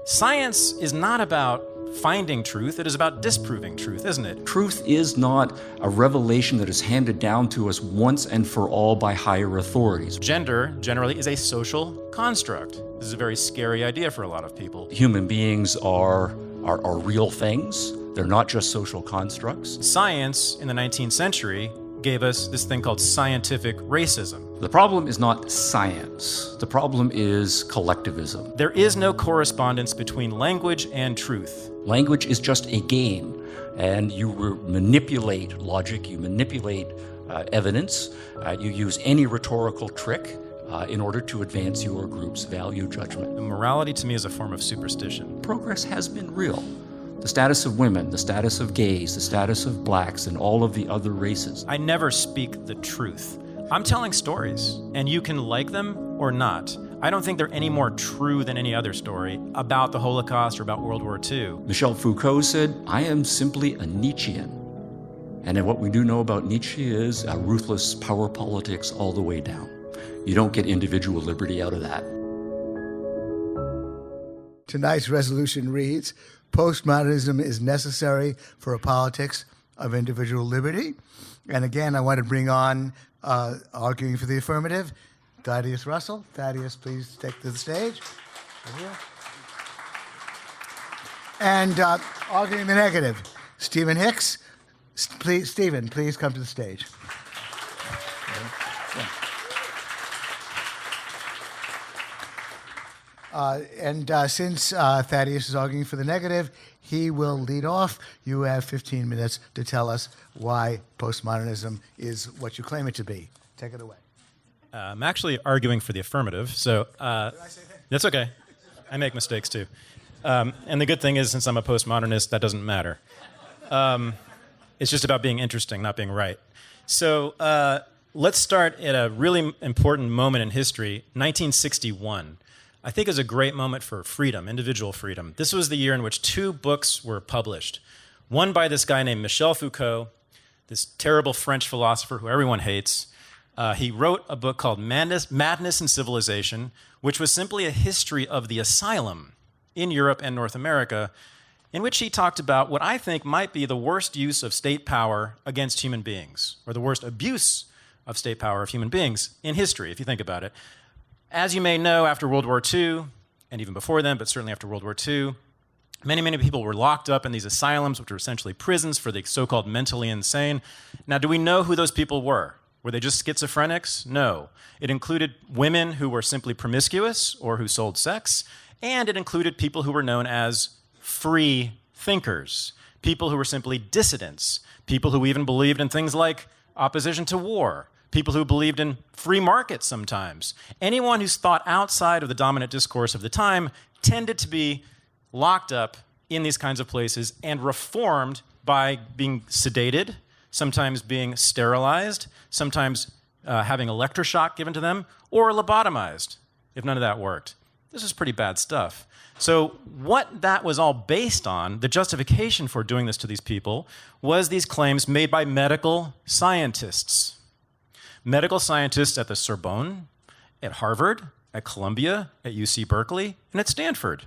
Science is not about finding truth, it is about disproving truth, isn't it? Truth is not a revelation that is handed down to us once and for all by higher authorities. Gender, generally, is a social construct. This is a very scary idea for a lot of people. Human beings are real things. They're not just social constructs. Science, in the 19th century, gave us this thing called scientific racism. The problem is not science. The problem is collectivism. There is no correspondence between language and truth. Language is just a game, and you manipulate logic, you manipulate evidence, you use any rhetorical trick in order to advance your group's value judgment. Morality to me is a form of superstition. Progress has been real. The status of women, the status of gays, the status of blacks, and all of the other races. I never speak the truth. I'm telling stories, and you can like them or not. I don't think they're any more true than any other story about the Holocaust or about World War II. Michel Foucault said, "I am simply a Nietzschean." And what we do know about Nietzsche is a ruthless power politics all the way down. You don't get individual liberty out of that. Tonight's resolution reads, postmodernism is necessary for a politics of individual liberty. And again, I want to bring on, arguing for the affirmative, Thaddeus Russell. Thaddeus, please take to the stage. Right here. And arguing the negative, Stephen Hicks. Stephen, please come to the stage. Since Thaddeus is arguing for the negative, he will lead off. You have 15 minutes to tell us why postmodernism is what you claim it to be. Take it away. I'm actually arguing for the affirmative, so Did I say that? that's okay. I make mistakes too. And the good thing is, since I'm a postmodernist, that doesn't matter. It's just about being interesting, not being right. So let's start at a really important moment in history, 1961. I think is a great moment for freedom, individual freedom. This was the year in which two books were published. One by this guy named Michel Foucault, this terrible French philosopher who everyone hates. He wrote a book called Madness and Civilization, which was simply a history of the asylum in Europe and North America, in which he talked about what I think might be the worst use of state power against human beings, or the worst abuse of state power of human beings in history, if you think about it. As you may know, after World War II, and even before then, but certainly after World War II, many people were locked up in these asylums, which were essentially prisons for the so-called mentally insane. Now, do we know who those people were? Were they just schizophrenics? No. It included women who were simply promiscuous or who sold sex, and it included people who were known as free thinkers, people who were simply dissidents, people who even believed in things like opposition to war, people who believed in free markets sometimes. Anyone who's thought outside of the dominant discourse of the time tended to be locked up in these kinds of places and reformed by being sedated, sometimes being sterilized, sometimes having electroshock given to them, or lobotomized, if none of that worked. This is pretty bad stuff. So what that was all based on, the justification for doing this to these people, was these claims made by medical scientists. Medical scientists at the Sorbonne, at Harvard, at Columbia, at UC Berkeley, and at Stanford,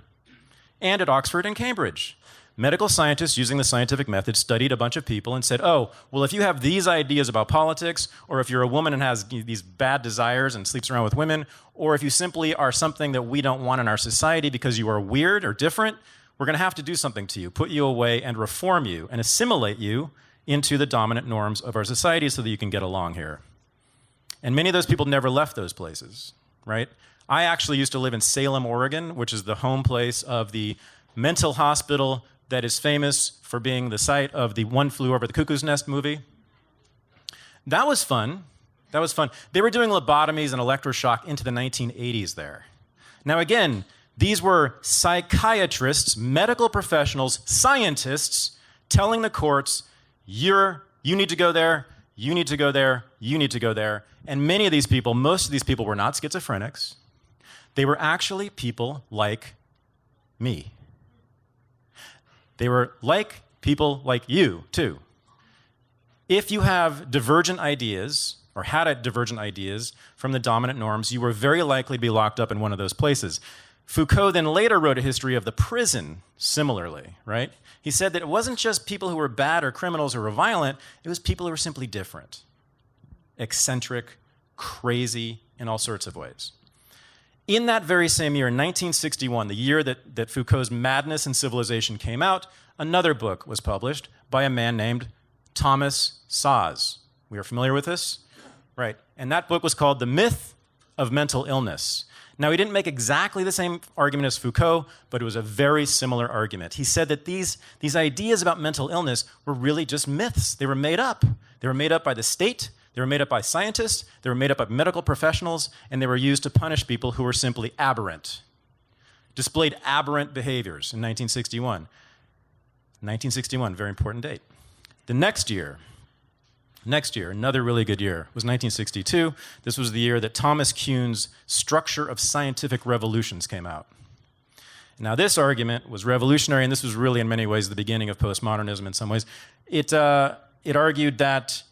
and at Oxford and Cambridge. Medical scientists using the scientific method studied a bunch of people and said, oh, well, if you have these ideas about politics, or if you're a woman and has these bad desires and sleeps around with women, or if you simply are something that we don't want in our society because you are weird or different, we're going to have to do something to you, put you away and reform you and assimilate you into the dominant norms of our society so that you can get along here. And many of those people never left those places, right? I actually used to live in Salem, Oregon, which is the home place of the mental hospital that is famous for being the site of the One Flew Over the Cuckoo's Nest movie. That was fun. That was fun. They were doing lobotomies and electroshock into the 1980s there. Now again, these were psychiatrists, medical professionals, scientists telling the courts, you need to go there, you need to go there, you need to go there. And many of these people, most of these people were not schizophrenics. They were actually people like me. They were like people like you, too. If you have divergent ideas, or had divergent ideas from the dominant norms, you were very likely to be locked up in one of those places. Foucault then later wrote a history of the prison similarly, right? He said that it wasn't just people who were bad or criminals or were violent, it was people who were simply different, eccentric, crazy in all sorts of ways. In that very same year, in 1961, the year that Foucault's Madness and Civilization came out, another book was published by a man named Thomas Szasz. We are familiar with this? Right. And that book was called The Myth of Mental Illness. Now, he didn't make exactly the same argument as Foucault, but it was a very similar argument. He said that these ideas about mental illness were really just myths. They were made up. They were made up by the state. They were made up by scientists. They were made up by medical professionals, and they were used to punish people who were simply aberrant, displayed aberrant behaviors in 1961. 1961, very important date. The next year, another really good year, was 1962. This was the year that Thomas Kuhn's Structure of Scientific Revolutions came out. Now, this argument was revolutionary, and this was really, in many ways, the beginning of postmodernism in some ways. It argued that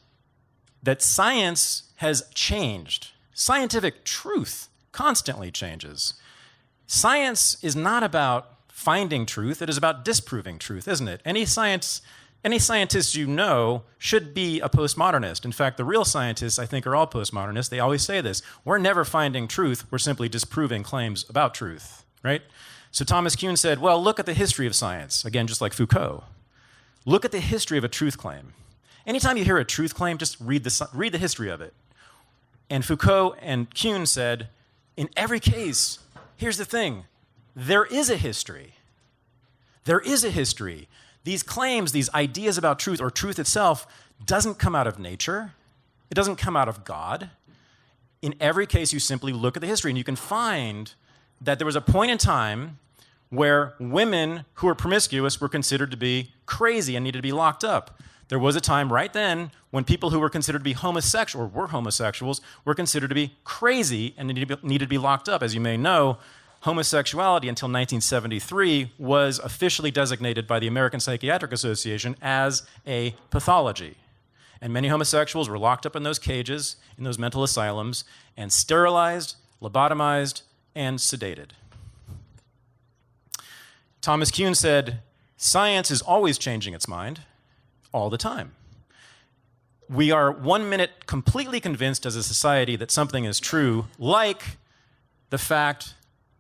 science has changed. Scientific truth constantly changes. Science is not about finding truth. It is about disproving truth, isn't it? Any scientist you know should be a postmodernist. In fact, the real scientists, I think, are all postmodernists. They always say this. We're never finding truth. We're simply disproving claims about truth, right? So Thomas Kuhn said, well, look at the history of science. Again, just like Foucault. Look at the history of a truth claim. Anytime you hear a truth claim, just read the history of it. And Foucault and Kuhn said, in every case, here's the thing. There is a history. There is a history. These claims, these ideas about truth or truth itself doesn't come out of nature. It doesn't come out of God. In every case, you simply look at the history and you can find that there was a point in time where women who were promiscuous were considered to be crazy and needed to be locked up. There was a time right then when people who were considered to be homosexual or were homosexuals were considered to be crazy and needed to be locked up. As you may know, homosexuality until 1973 was officially designated by the American Psychiatric Association as a pathology. And many homosexuals were locked up in those cages, in those mental asylums, and sterilized, lobotomized, and sedated. Thomas Kuhn said, science is always changing its mind, all the time. We are 1 minute completely convinced as a society that something is true, like the fact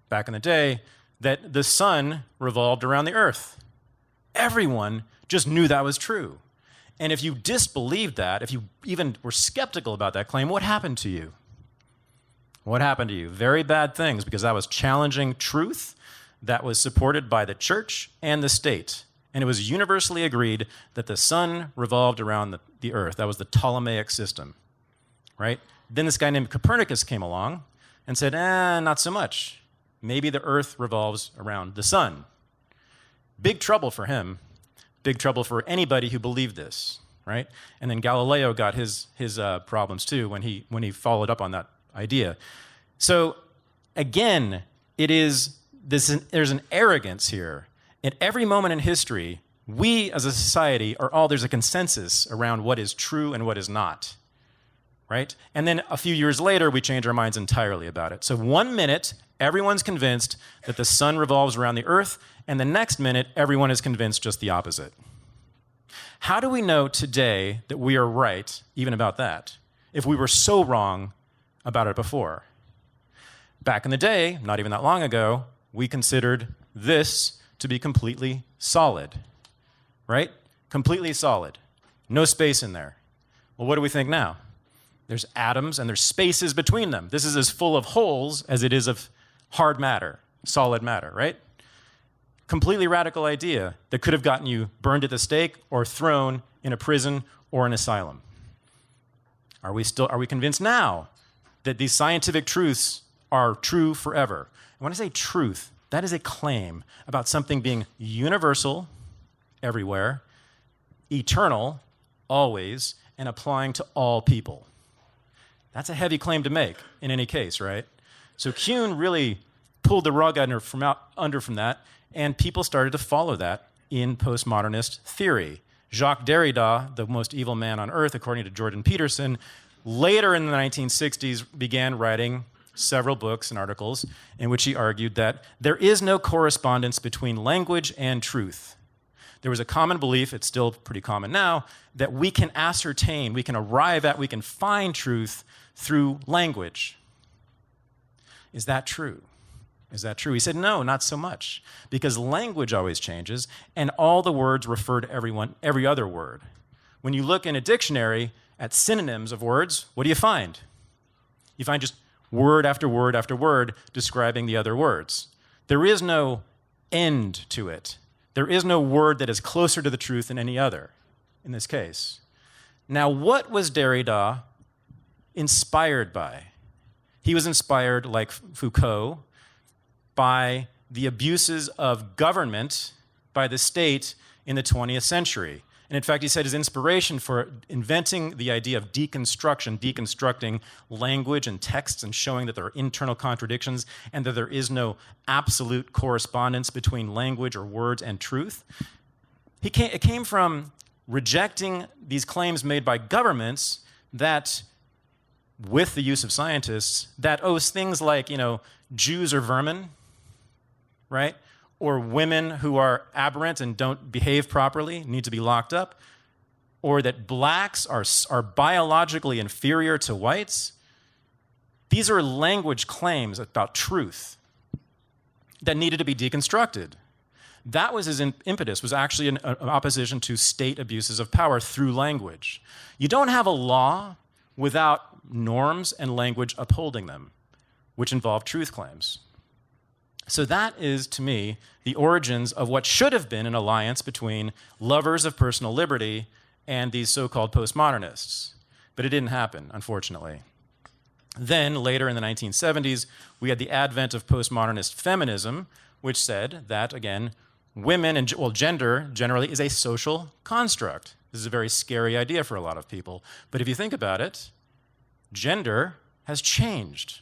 back in the day, that the sun revolved around the earth. Everyone just knew that was true. And if you disbelieved that, if you even were skeptical about that claim, what happened to you? What happened to you? Very bad things, because that was challenging truth that was supported by the church and the state. And it was universally agreed that the sun revolved around the earth. That was the Ptolemaic system, right? Then this guy named Copernicus came along and said, not so much. Maybe the earth revolves around the sun. Big trouble for him. Big trouble for anybody who believed this, right? And then Galileo got his problems too when he followed up on that idea. So again, there's an arrogance here. At every moment in history, we as a society there's a consensus around what is true and what is not. Right? And then a few years later, we change our minds entirely about it. So 1 minute, everyone's convinced that the sun revolves around the earth, and the next minute, everyone is convinced just the opposite. How do we know today that we are right even about that, if we were so wrong about it before? Back in the day, not even that long ago, we considered this to be completely solid, right? Completely solid. No space in there. Well, what do we think now? There's atoms and there's spaces between them. This is as full of holes as it is of hard matter, solid matter, right? Completely radical idea that could have gotten you burned at the stake or thrown in a prison or an asylum. Are we convinced now that these scientific truths are true forever? And when I say truth, that is a claim about something being universal everywhere, eternal always, and applying to all people. That's a heavy claim to make in any case, right? So Kuhn really pulled the rug under from that, and people started to follow that in postmodernist theory. Jacques Derrida, the most evil man on earth, according to Jordan Peterson, later in the 1960s began writing several books and articles in which he argued that there is no correspondence between language and truth. There was a common belief, it's still pretty common now, that we can ascertain, we can arrive at, we can find truth through language. Is that true? Is that true? He said, no, not so much, because language always changes, and all the words refer to every other word. When you look in a dictionary at synonyms of words, what do you find? You find just word after word after word describing the other words. There is no end to it. There is no word that is closer to the truth than any other in this case. Now, what was Derrida inspired by? He was inspired, like Foucault, by the abuses of government by the state in the 20th century. And in fact, he said his inspiration for inventing the idea of deconstructing language and texts and showing that there are internal contradictions and that there is no absolute correspondence between language or words and truth, it came from rejecting these claims made by governments that, with the use of scientists, that things like, Jews are vermin, right? Or women who are aberrant and don't behave properly need to be locked up, or that blacks are biologically inferior to whites. These are language claims about truth that needed to be deconstructed. That was his impetus, was actually an opposition to state abuses of power through language. You don't have a law without norms and language upholding them, which involve truth claims. So that is, to me, the origins of what should have been an alliance between lovers of personal liberty and these so-called postmodernists. But it didn't happen, unfortunately. Then, later in the 1970s, we had the advent of postmodernist feminism, which said that, again, women and gender generally is a social construct. This is a very scary idea for a lot of people. But if you think about it, gender has changed.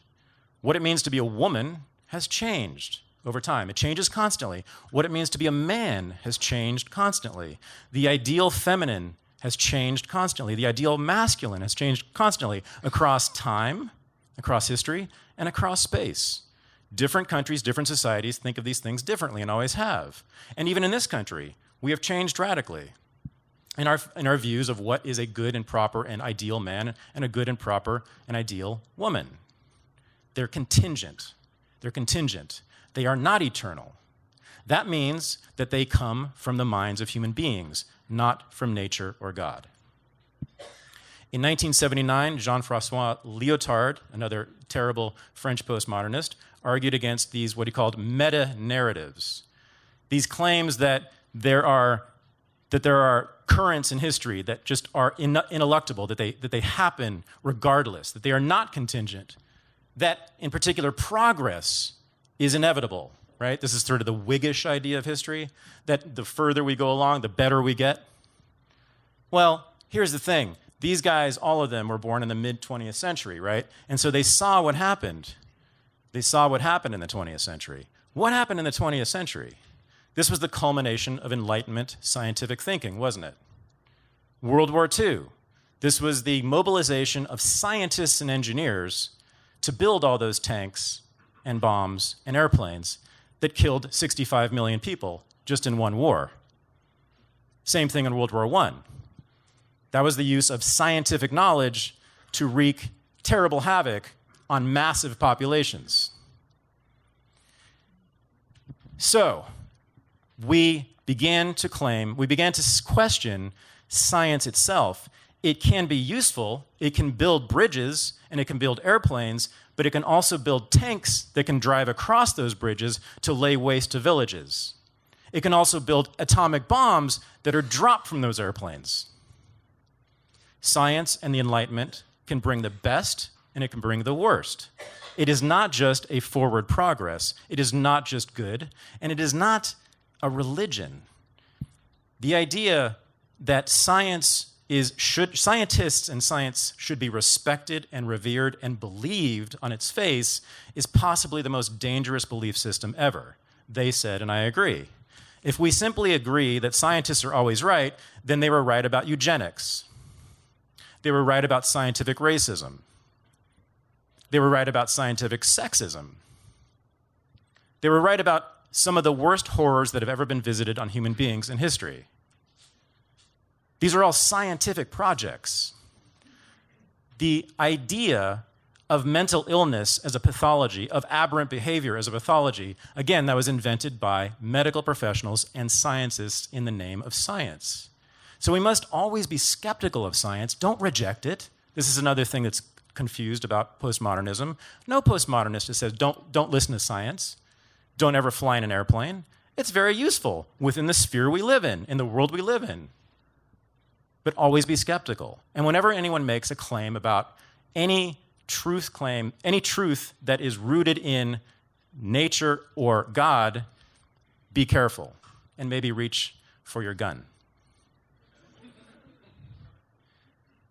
What it means to be a woman has changed over time. It changes constantly. What it means to be a man has changed constantly. The ideal feminine has changed constantly. The ideal masculine has changed constantly across time, across history, and across space. Different countries, different societies think of these things differently and always have. And even in this country, we have changed radically in our views of what is a good and proper and ideal man and a good and proper and ideal woman. They're contingent. They're contingent. They are not eternal. That means that they come from the minds of human beings, not from nature or God. In 1979, Jean-François Lyotard, another terrible French postmodernist, argued against these, what he called meta-narratives. These claims that there are currents in history that just are ineluctable, that they happen regardless, that they are not contingent, that, in particular, progress is inevitable, right? This is sort of the Whiggish idea of history, that the further we go along, the better we get. Well, here's the thing. These guys, all of them, were born in the mid-20th century, right? And so they saw what happened. They saw what happened in the 20th century. What happened in the 20th century? This was the culmination of Enlightenment scientific thinking, wasn't it? World War II. This was the mobilization of scientists and engineers to build all those tanks and bombs and airplanes that killed 65 million people just in one war. Same thing in World War I. That was the use of scientific knowledge to wreak terrible havoc on massive populations. So, we began to question science itself. It can be useful, it can build bridges, and it can build airplanes, but it can also build tanks that can drive across those bridges to lay waste to villages. It can also build atomic bombs that are dropped from those airplanes. Science and the Enlightenment can bring the best, and it can bring the worst. It is not just a forward progress. It is not just good, and it is not a religion. The idea that scientists and science should be respected and revered and believed on its face is possibly the most dangerous belief system ever. They said, and I agree. If we simply agree that scientists are always right, then they were right about eugenics. They were right about scientific racism. they were right about scientific sexism. They were right about some of the worst horrors that have ever been visited on human beings in history. These are all scientific projects. The idea of mental illness as a pathology, of aberrant behavior as a pathology, again, that was invented by medical professionals and scientists in the name of science. So we must always be skeptical of science. Don't reject it. This is another thing that's confused about postmodernism. No postmodernist that says, don't listen to science. Don't ever fly in an airplane. It's very useful within the sphere we live in the world we live in. But always be skeptical. And whenever anyone makes a claim about any truth claim, any truth that is rooted in nature or God, be careful and maybe reach for your gun.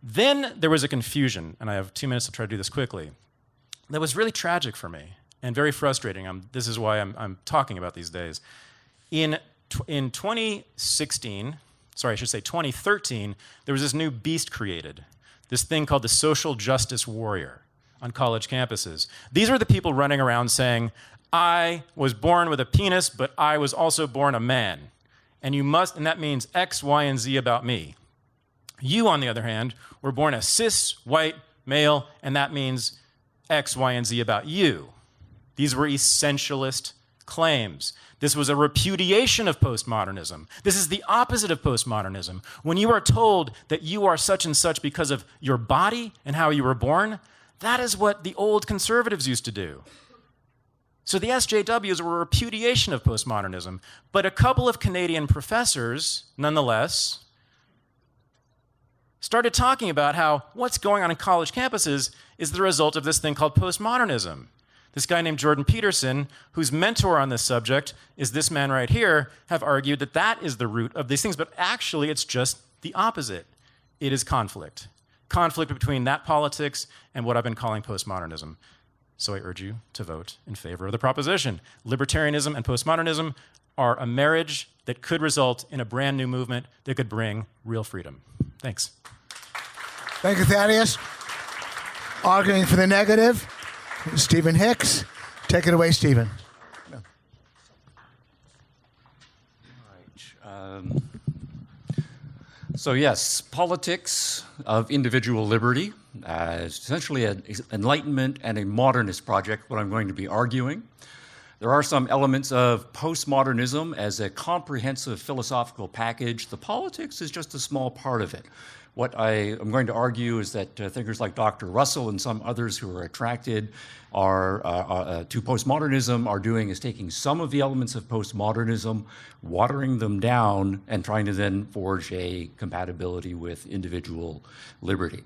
Then there was a confusion, and I have 2 minutes to try to do this quickly, that was really tragic for me and very frustrating. This is why I'm talking about these days. In 2013, there was this new beast created, this thing called the social justice warrior on college campuses. These were the people running around saying, I was born with a penis, but I was also born a man. And that means X, Y, and Z about me. You, on the other hand, were born a cis, white, male, and that means X, Y, and Z about you. These were essentialist claims. This was a repudiation of postmodernism. This is the opposite of postmodernism. When you are told that you are such and such because of your body and how you were born, that is what the old conservatives used to do. So the SJWs were a repudiation of postmodernism, but a couple of Canadian professors, nonetheless, started talking about how what's going on in college campuses is the result of this thing called postmodernism. This guy named Jordan Peterson, whose mentor on this subject is this man right here, have argued that that is the root of these things, but actually it's just the opposite. It is conflict. Conflict between that politics and what I've been calling postmodernism. So I urge you to vote in favor of the proposition. Libertarianism and postmodernism are a marriage that could result in a brand new movement that could bring real freedom. Thanks. Thank you, Thaddeus. Arguing for the negative, Stephen Hicks. Take it away, Stephen. So yes, politics of individual liberty, essentially an Enlightenment and a modernist project, what I'm going to be arguing. There are some elements of postmodernism as a comprehensive philosophical package. The politics is just a small part of it. What I am going to argue is that thinkers like Dr. Russell and some others who are attracted to postmodernism are doing is taking some of the elements of postmodernism, watering them down, and trying to then forge a compatibility with individual liberty.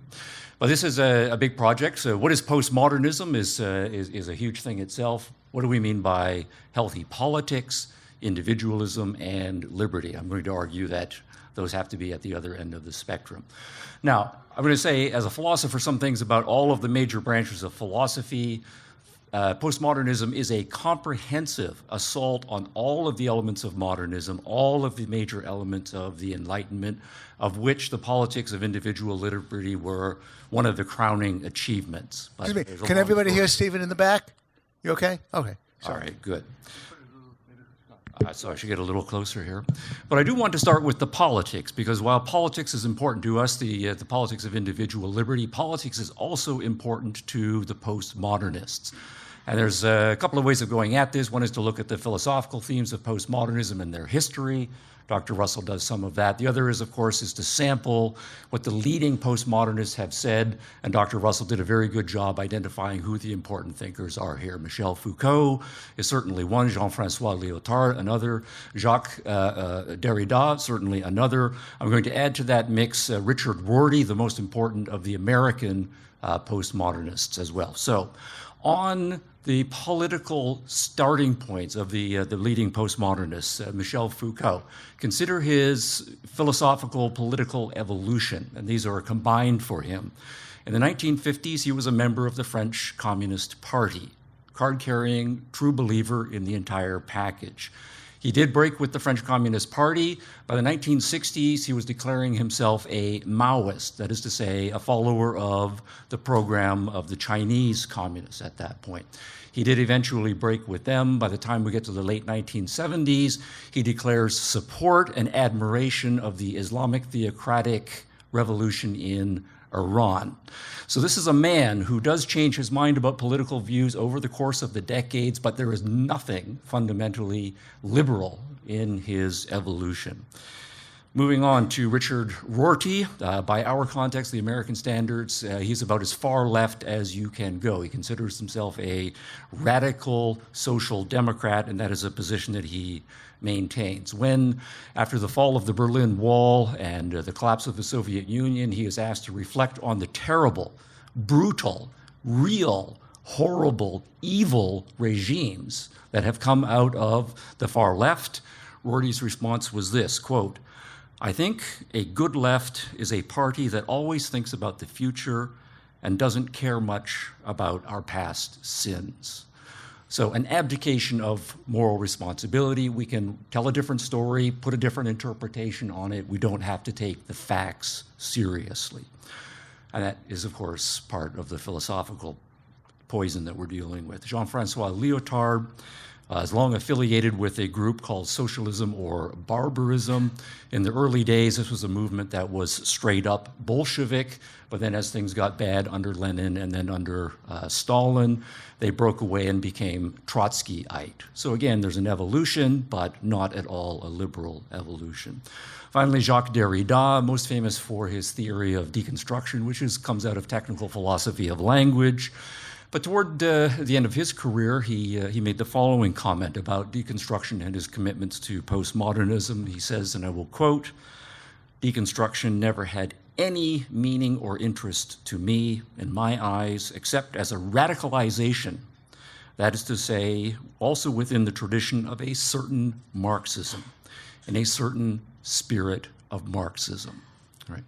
But this is a big project. So what is postmodernism is a huge thing itself. What do we mean by healthy politics, individualism, and liberty? I'm going to argue that those have to be at the other end of the spectrum. Now, I'm going to say, as a philosopher, some things about all of the major branches of philosophy. Postmodernism is a comprehensive assault on all of the elements of modernism, all of the major elements of the Enlightenment, of which the politics of individual liberty were one of the crowning achievements. Excuse me, can everybody hear Stephen in the back? You okay? Okay. Sorry. All right, good. So I should get a little closer here. But I do want to start with the politics, because while politics is important to us, the politics of individual liberty, politics is also important to the postmodernists. And there's a couple of ways of going at this. One is to look at the philosophical themes of postmodernism and their history. Dr. Russell does some of that. The other is, of course, is to sample what the leading postmodernists have said, and Dr. Russell did a very good job identifying who the important thinkers are here. Michel Foucault is certainly one, Jean-François Lyotard another, Jacques Derrida certainly another. I'm going to add to that mix Richard Rorty, the most important of the American postmodernists as well. So on the political starting points of the leading postmodernists, Michel Foucault. Consider his philosophical political evolution, and these are combined for him. In the 1950s, he was a member of the French Communist Party, card-carrying, true believer in the entire package. He did break with the French Communist Party. By the 1960s, he was declaring himself a Maoist, that is to say, a follower of the program of the Chinese communists at that point. He did eventually break with them. By the time we get to the late 1970s, he declares support and admiration of the Islamic theocratic revolution in Iran. So this is a man who does change his mind about political views over the course of the decades, but there is nothing fundamentally liberal in his evolution. Moving on to Richard Rorty. By our context, the American standards, he's about as far left as you can go. He considers himself a radical social democrat, and that is a position that he maintains. When, after the fall of the Berlin Wall and the collapse of the Soviet Union, he is asked to reflect on the terrible, brutal, real, horrible, evil regimes that have come out of the far left, Rorty's response was this, quote, "I think a good left is a party that always thinks about the future and doesn't care much about our past sins." So an abdication of moral responsibility. We can tell a different story, put a different interpretation on it. We don't have to take the facts seriously. And that is, of course, part of the philosophical poison that we're dealing with. Jean-Francois Lyotard is long affiliated with a group called Socialism or Barbarism. In the early days, this was a movement that was straight up Bolshevik, but then as things got bad under Lenin and then under Stalin, they broke away and became Trotskyite. So again, there's an evolution, but not at all a liberal evolution. Finally, Jacques Derrida, most famous for his theory of deconstruction, which comes out of technical philosophy of language. But toward the end of his career, he made the following comment about deconstruction and his commitments to postmodernism. He says, and I will quote, "Deconstruction never had any meaning or interest to me, in my eyes, except as a radicalization, that is to say, also within the tradition of a certain Marxism, in a certain spirit of Marxism." Right.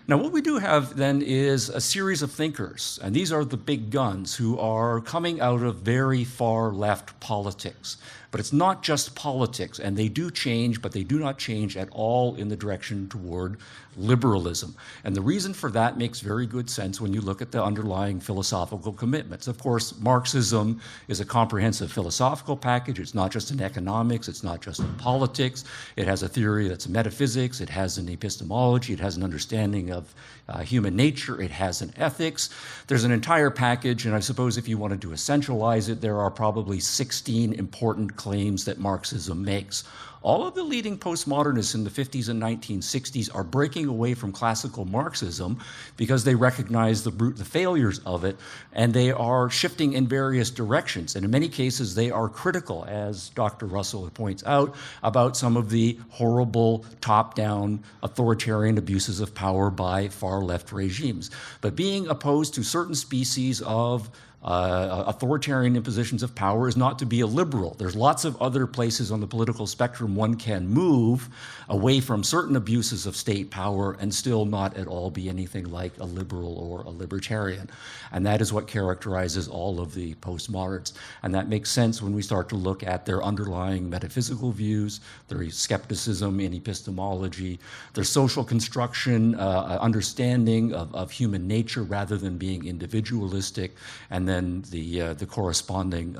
Now, what we do have then is a series of thinkers, and these are the big guns who are coming out of very far left politics. But it's not just politics, and they do change, but they do not change at all in the direction toward liberalism. And the reason for that makes very good sense when you look at the underlying philosophical commitments. Of course, Marxism is a comprehensive philosophical package. It's not just in economics, it's not just in politics. It has a theory that's metaphysics, it has an epistemology, it has an understanding of human nature, it has an ethics. There's an entire package, and I suppose if you wanted to essentialize it, there are probably 16 important claims that Marxism makes. All of the leading postmodernists in the 50s and 1960s are breaking away from classical Marxism because they recognize the failures of it, and they are shifting in various directions. And in many cases, they are critical, as Dr. Russell points out, about some of the horrible top-down authoritarian abuses of power by far-left regimes. But being opposed to certain species of authoritarian impositions of power is not to be a liberal. There's lots of other places on the political spectrum one can move away from certain abuses of state power and still not at all be anything like a liberal or a libertarian. And that is what characterizes all of the postmoderns. And that makes sense when we start to look at their underlying metaphysical views, their skepticism in epistemology, their social construction, understanding of human nature rather than being individualistic, and then the corresponding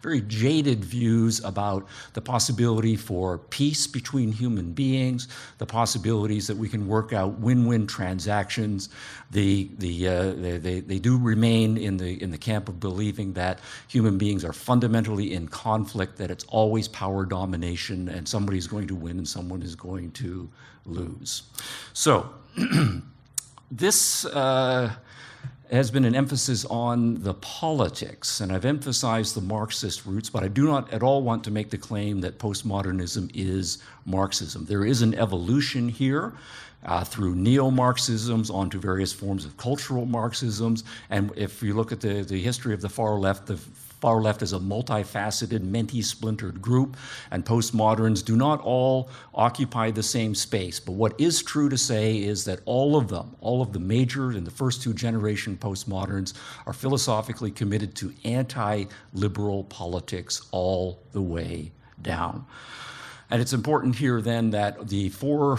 very jaded views about the possibility for peace between human beings, the possibilities that we can work out win-win transactions. They do remain in the camp of believing that human beings are fundamentally in conflict, that it's always power domination, and somebody's going to win and someone is going to lose. So this has been an emphasis on the politics, and I've emphasized the Marxist roots, but I do not at all want to make the claim that postmodernism is Marxism. There is an evolution here through neo-Marxisms onto various forms of cultural Marxisms, and if you look at the history of the far left is a multifaceted, many-splintered group, and postmoderns do not all occupy the same space. But what is true to say is that all of the major and the first two generation postmoderns are philosophically committed to anti-liberal politics all the way down. And it's important here then that the four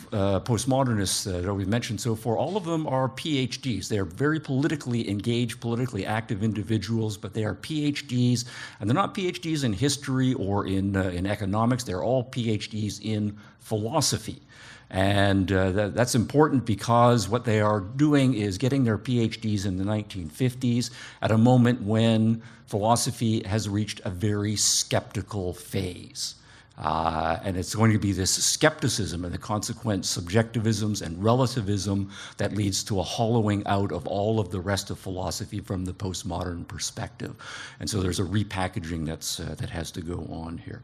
postmodernists that we've mentioned so far, all of them are PhDs. They are very politically engaged, politically active individuals, but they are PhDs, and they're not PhDs in history or in economics. They're all PhDs in philosophy. And that's important because what they are doing is getting their PhDs in the 1950s at a moment when philosophy has reached a very skeptical phase. And it's going to be this skepticism and the consequent subjectivisms and relativism that leads to a hollowing out of all of the rest of philosophy from the postmodern perspective. And so there's a repackaging that has to go on here.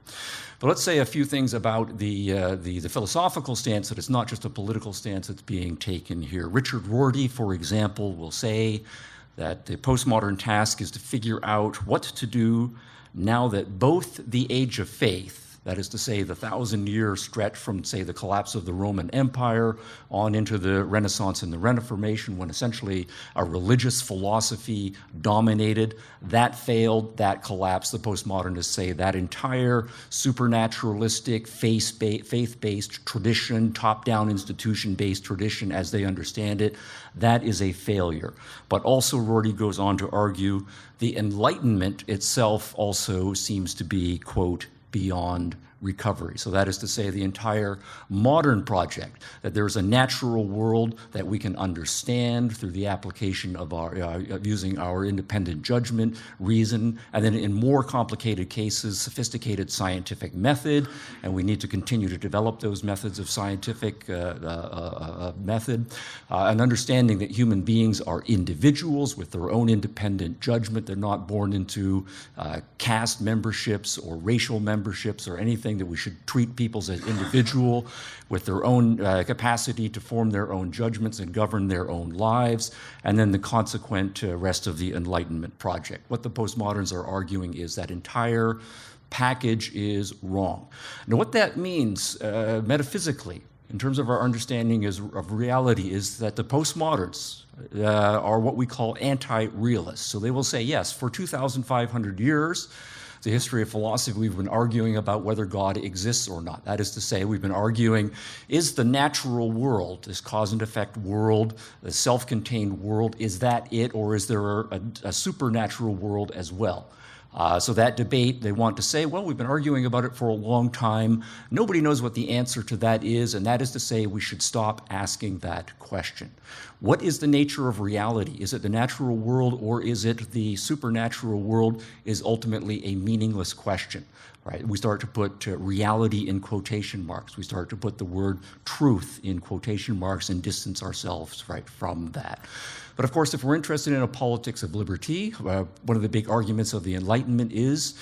But let's say a few things about the philosophical stance, that it's not just a political stance that's being taken here. Richard Rorty, for example, will say that the postmodern task is to figure out what to do now that both the age of faith, that is to say, the 1,000-year stretch from, say, the collapse of the Roman Empire on into the Renaissance and the Reformation, when essentially a religious philosophy dominated. That failed, that collapsed. The postmodernists say that entire supernaturalistic, faith-based tradition, top-down institution-based tradition as they understand it, that is a failure. But also, Rorty goes on to argue the Enlightenment itself also seems to be, quote, beyond recovery. So that is to say, the entire modern project, that there's a natural world that we can understand through the application of using our independent judgment, reason, and then in more complicated cases, sophisticated scientific method, and we need to continue to develop those methods of scientific method, an understanding that human beings are individuals with their own independent judgment. They're not born into caste memberships or racial memberships or anything, that we should treat people as individual with their own capacity to form their own judgments and govern their own lives, and then the consequent rest of the Enlightenment project. What the postmoderns are arguing is that entire package is wrong. Now, what that means metaphysically, in terms of our understanding of reality, is that the postmoderns are what we call anti-realists. So they will say, yes, for 2,500 years, the history of philosophy, we've been arguing about whether God exists or not. That is to say, we've been arguing, is the natural world, this cause and effect world, the self-contained world, is that it, or is there a supernatural world as well? So that debate, they want to say, well, we've been arguing about it for a long time. Nobody knows what the answer to that is, and that is to say we should stop asking that question. What is the nature of reality? Is it the natural world, or is it the supernatural world, is ultimately a meaningless question. Right? We start to put reality in quotation marks. We start to put the word truth in quotation marks and distance ourselves right from that. But of course, if we're interested in a politics of liberty, one of the big arguments of the Enlightenment is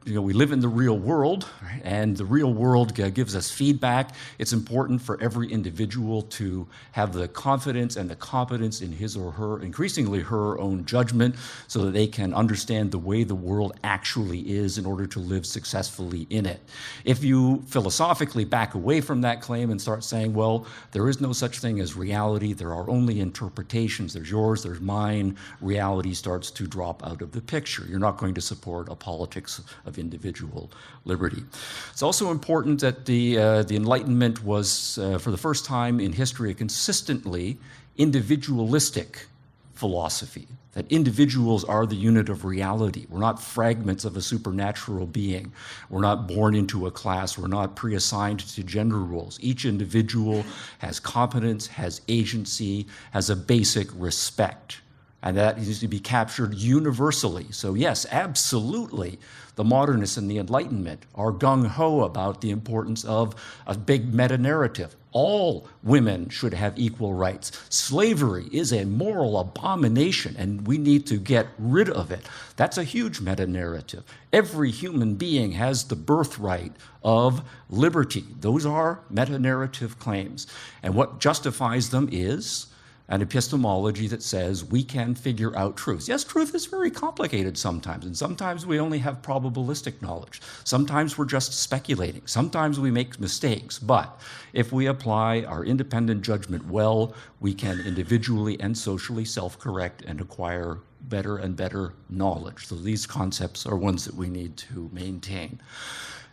we live in the real world, right? And the real world gives us feedback. It's important for every individual to have the confidence and the competence in his or her, increasingly her own judgment, so that they can understand the way the world actually is in order to live successfully in it. If you philosophically back away from that claim and start saying, well, there is no such thing as reality, there are only interpretations, there's yours, there's mine, reality starts to drop out of the picture. You're not going to support a politics of individual liberty. It's also important that the Enlightenment was, for the first time in history, a consistently individualistic philosophy, that individuals are the unit of reality. We're not fragments of a supernatural being. We're not born into a class. We're not pre-assigned to gender roles. Each individual has competence, has agency, has a basic respect. And that needs to be captured universally. So yes, absolutely, the modernists and the Enlightenment are gung-ho about the importance of a big meta-narrative. All women should have equal rights. Slavery is a moral abomination, and we need to get rid of it. That's a huge meta-narrative. Every human being has the birthright of liberty. Those are meta-narrative claims. And what justifies them is an epistemology that says we can figure out truth. Yes, truth is very complicated sometimes, and sometimes we only have probabilistic knowledge. Sometimes we're just speculating. Sometimes we make mistakes, but if we apply our independent judgment well, we can individually and socially self-correct and acquire better and better knowledge. So these concepts are ones that we need to maintain.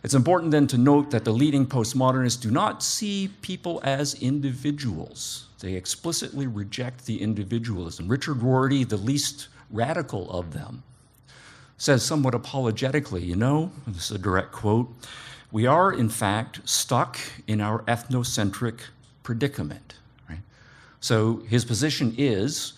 It's important then to note that the leading postmodernists do not see people as individuals. They explicitly reject the individualism. Richard Rorty, the least radical of them, says somewhat apologetically, you know, this is a direct quote, "We are in fact stuck in our ethnocentric predicament." Right? So his position is,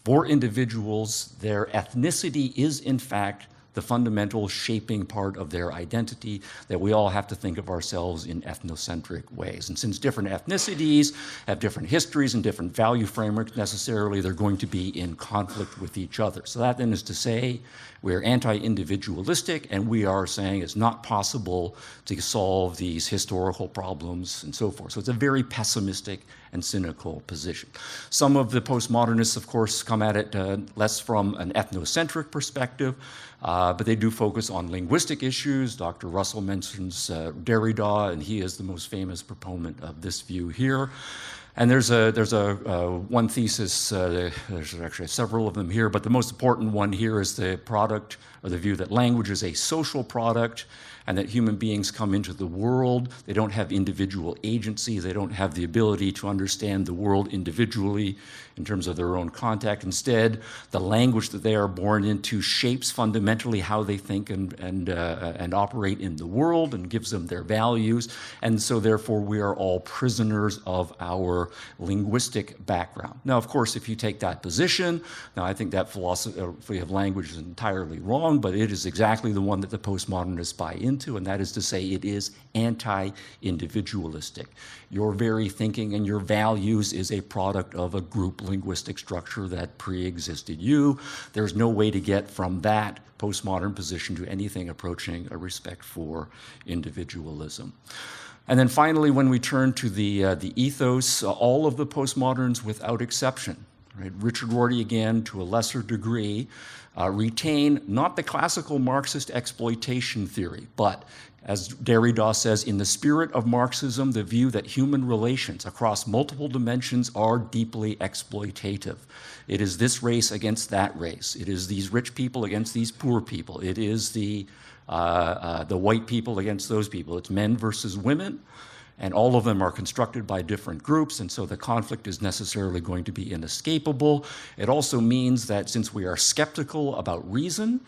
for individuals, their ethnicity is in fact the fundamental shaping part of their identity, that we all have to think of ourselves in ethnocentric ways. And since different ethnicities have different histories and different value frameworks, necessarily they're going to be in conflict with each other. So that then is to say we're anti-individualistic, and we are saying it's not possible to solve these historical problems and so forth. So it's a very pessimistic and cynical position. Some of the postmodernists, of course, come at it less from an ethnocentric perspective, but they do focus on linguistic issues. Dr. Russell mentions Derrida, and he is the most famous proponent of this view here. And there's one thesis, there's actually several of them here, but the most important one here is the product, or the view that language is a social product, and that human beings come into the world. They don't have individual agency. They don't have the ability to understand the world individually in terms of their own contact. Instead, the language that they are born into shapes fundamentally how they think and operate in the world, and gives them their values. And so therefore we are all prisoners of our linguistic background. Now, of course, if you take that position, now I think that philosophy of language is entirely wrong, but it is exactly the one that the postmodernists buy into, and that is to say it is anti-individualistic. Your very thinking and your values is a product of a group linguistic structure that pre-existed you. There's no way to get from that postmodern position to anything approaching a respect for individualism. And then finally, when we turn to the ethos, all of the postmoderns without exception, right? Richard Rorty, again, to a lesser degree, retain not the classical Marxist exploitation theory, but as Derrida says, in the spirit of Marxism, the view that human relations across multiple dimensions are deeply exploitative. It is this race against that race. It is these rich people against these poor people. It is the white people against those people. It's men versus women, and all of them are constructed by different groups, and so the conflict is necessarily going to be inescapable. It also means that since we are skeptical about reason,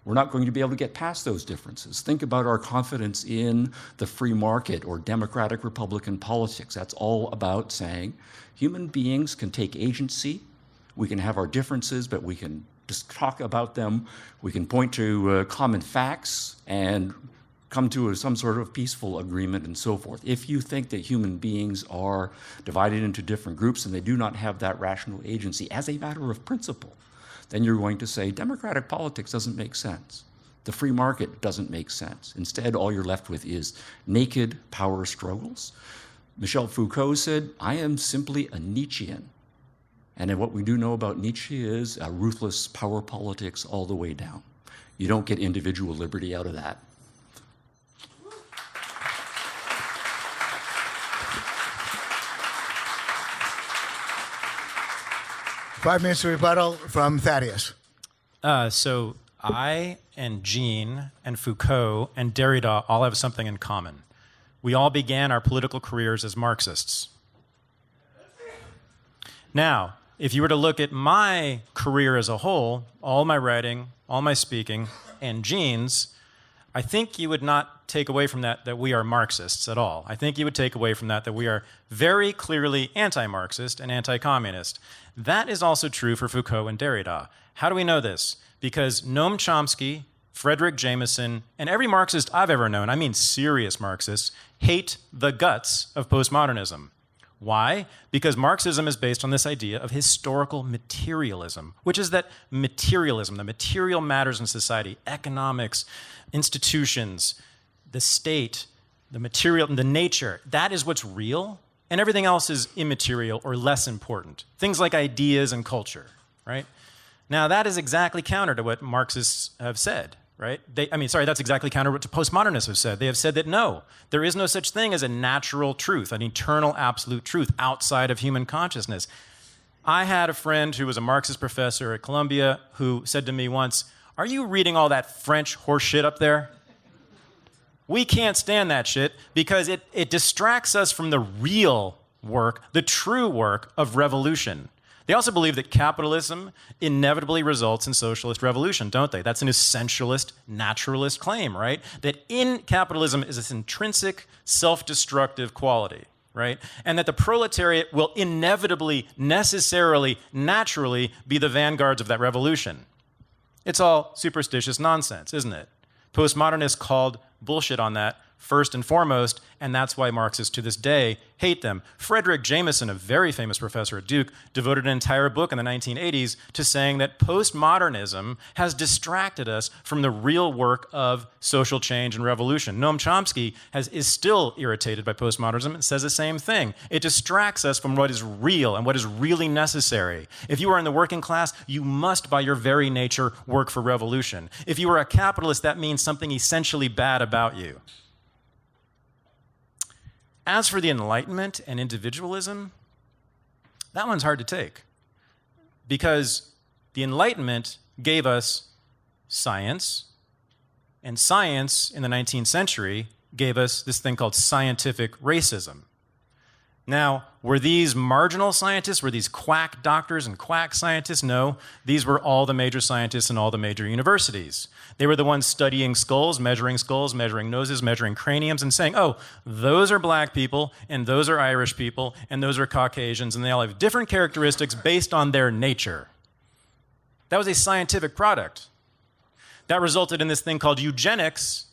we're not going to be able to get past those differences. Think about our confidence in the free market or democratic Republican politics. That's all about saying human beings can take agency, we can have our differences, but we can just talk about them, we can point to common facts and come to some sort of peaceful agreement and so forth. If you think that human beings are divided into different groups and they do not have that rational agency as a matter of principle, then you're going to say democratic politics doesn't make sense. The free market doesn't make sense. Instead, all you're left with is naked power struggles. Michel Foucault said, "I am simply a Nietzschean." And what we do know about Nietzsche is a ruthless power politics all the way down. You don't get individual liberty out of that. Five minutes of rebuttal from Thaddeus. So I and Gene and Foucault and Derrida all have something in common. We all began our political careers as Marxists. Now, if you were to look at my career as a whole, all my writing, all my speaking, and Gene's, I think you would not take away from that we are Marxists at all. I think you would take away from that we are very clearly anti-Marxist and anti-communist. That is also true for Foucault and Derrida. How do we know this? Because Noam Chomsky, Frederick Jameson, and every Marxist I've ever known, I mean serious Marxists, hate the guts of postmodernism. Why? Because Marxism is based on this idea of historical materialism, which is that materialism, the material matters in society, economics, institutions, the state, the material, the nature, that is what's real, and everything else is immaterial or less important. Things like ideas and culture, right? Now, that is exactly counter to what Marxists have said, right? That's exactly counter to what postmodernists have said. They have said that no, there is no such thing as a natural truth, an eternal absolute truth outside of human consciousness. I had a friend who was a Marxist professor at Columbia who said to me once, "Are you reading all that French horse shit up there?" We can't stand that shit because it distracts us from the real work, the true work of revolution. They also believe that capitalism inevitably results in socialist revolution, don't they? That's an essentialist, naturalist claim, right? That in capitalism is this intrinsic, self-destructive quality, right? And that the proletariat will inevitably, necessarily, naturally be the vanguards of that revolution. It's all superstitious nonsense, isn't it? Postmodernists called bullshit on that first and foremost, and that's why Marxists to this day hate them. Frederick Jameson, a very famous professor at Duke, devoted an entire book in the 1980s to saying that postmodernism has distracted us from the real work of social change and revolution. Noam Chomsky is still irritated by postmodernism and says the same thing. It distracts us from what is real and what is really necessary. If you are in the working class, you must, by your very nature, work for revolution. If you are a capitalist, that means something essentially bad about you. As for the Enlightenment and individualism, that one's hard to take because the Enlightenment gave us science, and science in the 19th century gave us this thing called scientific racism. Now, were these marginal scientists? Were these quack doctors and quack scientists? No, these were all the major scientists in all the major universities. They were the ones studying skulls, measuring noses, measuring craniums, and saying, oh, those are black people, and those are Irish people, and those are Caucasians, and they all have different characteristics based on their nature. That was a scientific product. That resulted in this thing called eugenics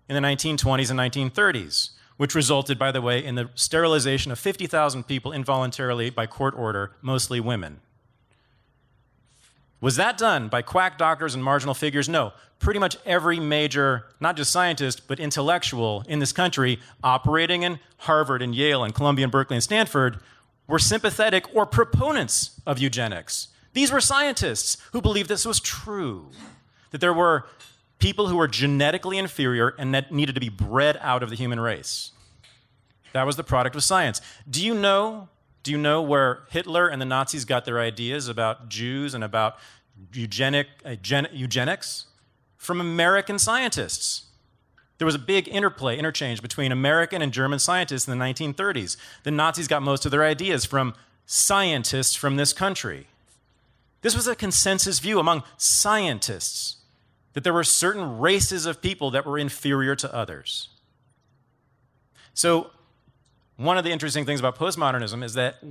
in the 1920s and 1930s. Which resulted, by the way, in the sterilization of 50,000 people involuntarily by court order, mostly women. Was that done by quack doctors and marginal figures? No. Pretty much every major, not just scientist, but intellectual in this country operating in Harvard and Yale and Columbia and Berkeley and Stanford were sympathetic or proponents of eugenics. These were scientists who believed this was true, that there were people who were genetically inferior and that needed to be bred out of the human race. That was the product of science. Do you know where Hitler and the Nazis got their ideas about Jews and about eugenics? From American scientists. There was a big interchange between American and German scientists in the 1930s. The Nazis got most of their ideas from scientists from this country. This was a consensus view among scientists, that there were certain races of people that were inferior to others. So one of the interesting things about postmodernism is that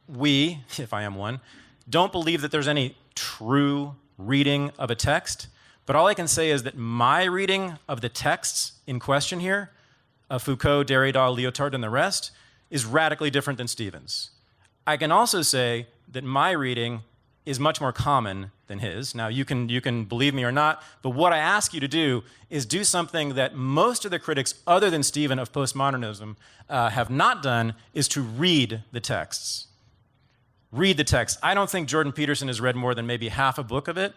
we, if I am one, don't believe that there's any true reading of a text, but all I can say is that my reading of the texts in question here, of Foucault, Derrida, Lyotard, and the rest, is radically different than Stephen's. I can also say that my reading is much more common than his. Now, you can believe me or not, but what I ask you to do is do something that most of the critics, other than Stephen, of postmodernism, have not done, is to read the texts. Read the text. I don't think Jordan Peterson has read more than maybe half a book of it.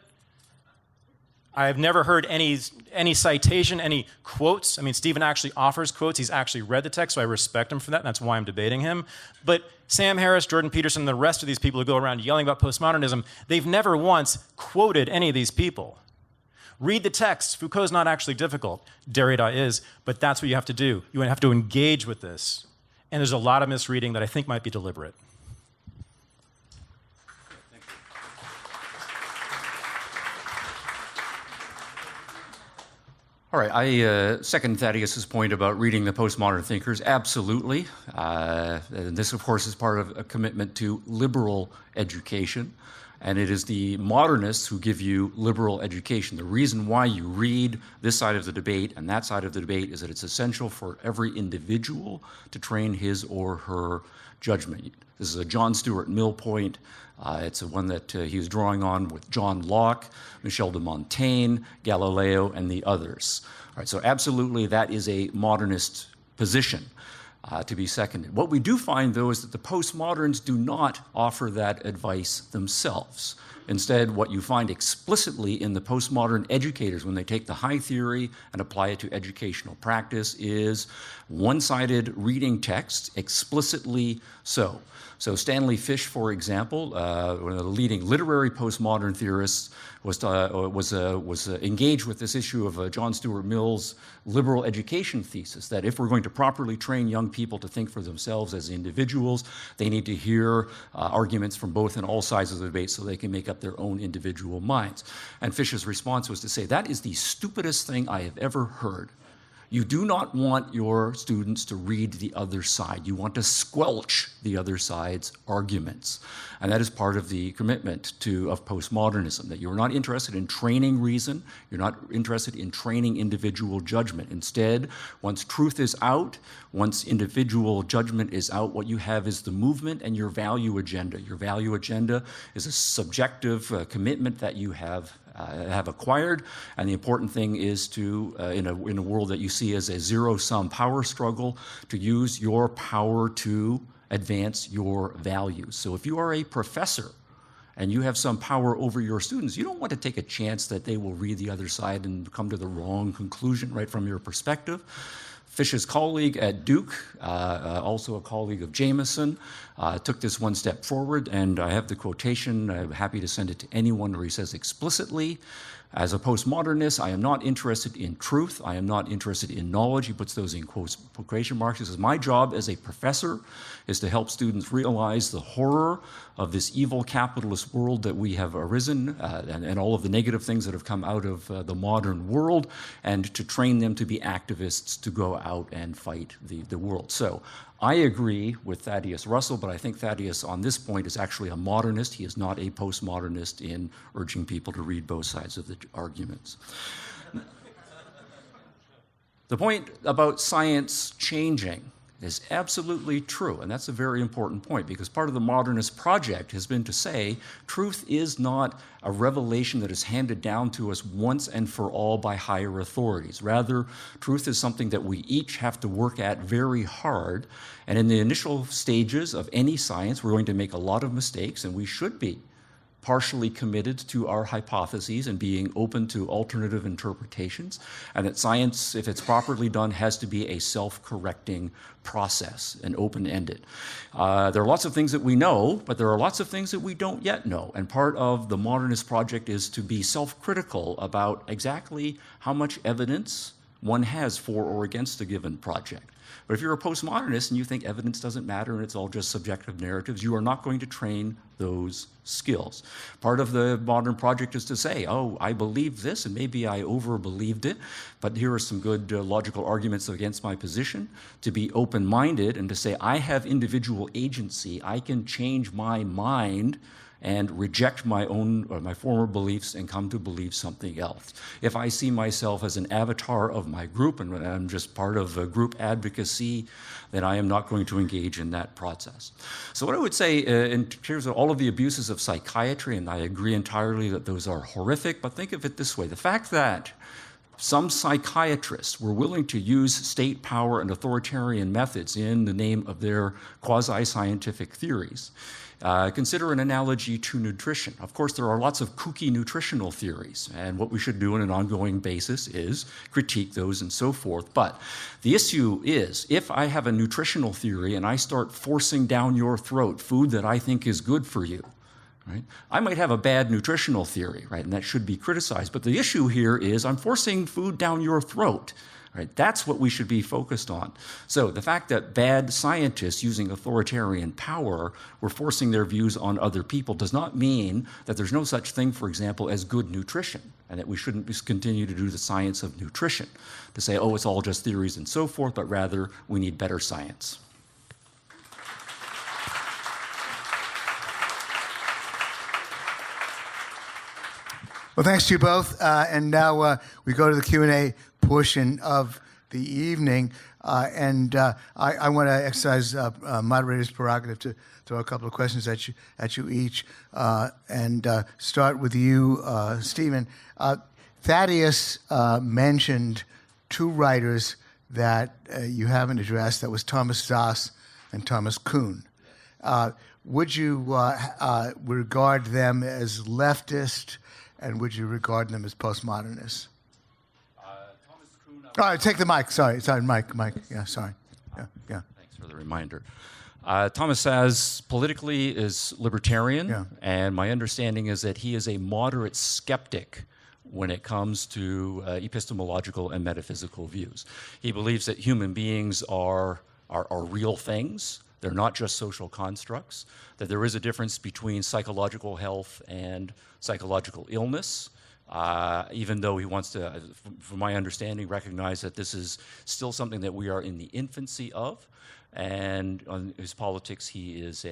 I've never heard any citation, any quotes. I mean, Stephen actually offers quotes. He's actually read the text, so I respect him for that, and that's why I'm debating him. But Sam Harris, Jordan Peterson, and the rest of these people who go around yelling about postmodernism, they've never once quoted any of these people. Read the text. Foucault's not actually difficult. Derrida is, but that's what you have to do. You have to engage with this. And there's a lot of misreading that I think might be deliberate. All right, I second Thaddeus's point about reading the postmodern thinkers. Absolutely. And this, of course, is part of a commitment to liberal education. And it is the modernists who give you liberal education. The reason why you read this side of the debate and that side of the debate is that it's essential for every individual to train his or her judgment. This is a John Stuart Mill point. It's one that he was drawing on with John Locke, Michel de Montaigne, Galileo, and the others. All right, so absolutely that is a modernist position. to be seconded. What we do find, though, is that the postmoderns do not offer that advice themselves. Instead, what you find explicitly in the postmodern educators when they take the high theory and apply it to educational practice is one-sided reading texts, explicitly so. So Stanley Fish, for example, one of the leading literary postmodern theorists, was engaged with this issue of John Stuart Mill's liberal education thesis, that if we're going to properly train young people to think for themselves as individuals, they need to hear arguments from both and all sides of the debate so they can make up their own individual minds. And Fish's response was to say, that is the stupidest thing I have ever heard. You do not want your students to read the other side. You want to squelch the other side's arguments. And that is part of the commitment of postmodernism, that you're not interested in training reason, you're not interested in training individual judgment. Instead, once truth is out, once individual judgment is out, what you have is the movement and your value agenda. Your value agenda is a subjective commitment that you have acquired, and the important thing is to, in a world that you see as a zero-sum power struggle, to use your power to advance your values. So if you are a professor and you have some power over your students, you don't want to take a chance that they will read the other side and come to the wrong conclusion right from your perspective. Fish's colleague at Duke, also a colleague of Jameson, took this one step forward, and I have the quotation. I'm happy to send it to anyone where he says explicitly, as a postmodernist, I am not interested in truth. I am not interested in knowledge. He puts those in quotation marks. He says, my job as a professor is to help students realize the horror of this evil capitalist world that we have arisen and all of the negative things that have come out of the modern world, and to train them to be activists to go out and fight the world. So I agree with Thaddeus Russell, but I think Thaddeus on this point is actually a modernist. He is not a postmodernist in urging people to read both sides of the arguments. The point about science changing is absolutely true, and that's a very important point, because part of the modernist project has been to say truth is not a revelation that is handed down to us once and for all by higher authorities. Rather, truth is something that we each have to work at very hard, and in the initial stages of any science, we're going to make a lot of mistakes, and we should be partially committed to our hypotheses and being open to alternative interpretations, and that science, if it's properly done, has to be a self-correcting process and open-ended. There are lots of things that we know, but there are lots of things that we don't yet know, and part of the modernist project is to be self-critical about exactly how much evidence one has for or against a given project. But if you're a postmodernist and you think evidence doesn't matter and it's all just subjective narratives, you are not going to train those skills. Part of the modern project is to say, oh, I believe this and maybe I over-believed it, but here are some good logical arguments against my position. To be open-minded and to say, I have individual agency, I can change my mind and reject my own or my former beliefs and come to believe something else. If I see myself as an avatar of my group and I'm just part of a group advocacy, then I am not going to engage in that process. So what I would say in terms of all of the abuses of psychiatry, and I agree entirely that those are horrific, but think of it this way. The fact that some psychiatrists were willing to use state power and authoritarian methods in the name of their quasi-scientific theories. Consider an analogy to nutrition. Of course, there are lots of kooky nutritional theories, and what we should do on an ongoing basis is critique those and so forth. But the issue is, if I have a nutritional theory and I start forcing down your throat food that I think is good for you, right? I might have a bad nutritional theory, right, and that should be criticized. But the issue here is I'm forcing food down your throat. Right? That's what we should be focused on. So the fact that bad scientists using authoritarian power were forcing their views on other people does not mean that there's no such thing, for example, as good nutrition, and that we shouldn't continue to do the science of nutrition, to say, oh, it's all just theories and so forth, but rather we need better science. Well, thanks to you both. And now we go to the Q&A portion of the evening. I want to exercise moderator's prerogative to throw a couple of questions at you each. And start with you, Stephen. Thaddeus mentioned two writers that you haven't addressed that was Thomas Szasz and Thomas Kuhn. Would you regard them as leftist, and would you regard them as postmodernists? Thomas Kuhn. Take the mic. Sorry, Mike. Yeah, sorry. Yeah. Thanks for the reminder. Thomas Szasz politically is libertarian, and my understanding is that he is a moderate skeptic when it comes to epistemological and metaphysical views. He believes that human beings are real things. They're not just social constructs, that there is a difference between psychological health and psychological illness, even though he wants to, from my understanding, recognize that this is still something that we are in the infancy of. And on his politics, he is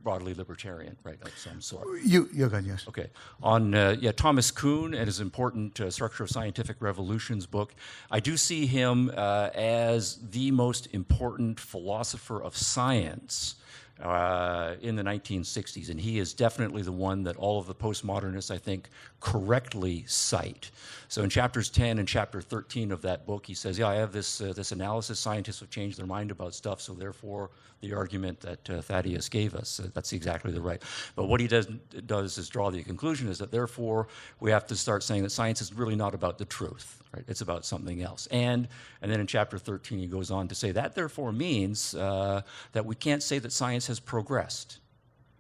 broadly libertarian, right, of some sort. You're good, yes. Okay. On Thomas Kuhn and his important Structure of Scientific Revolutions book, I do see him as the most important philosopher of science in the 1960s, and he is definitely the one that all of the postmodernists, I think, correctly cite. So in chapters 10 and chapter 13 of that book, he says, I have this analysis, scientists have changed their mind about stuff, so therefore the argument that Thaddeus gave us, that's exactly the right. But what he does is draw the conclusion is that therefore we have to start saying that science is really not about the truth, right? It's about something else. And then in chapter 13 he goes on to say that therefore means that we can't say that science has progressed.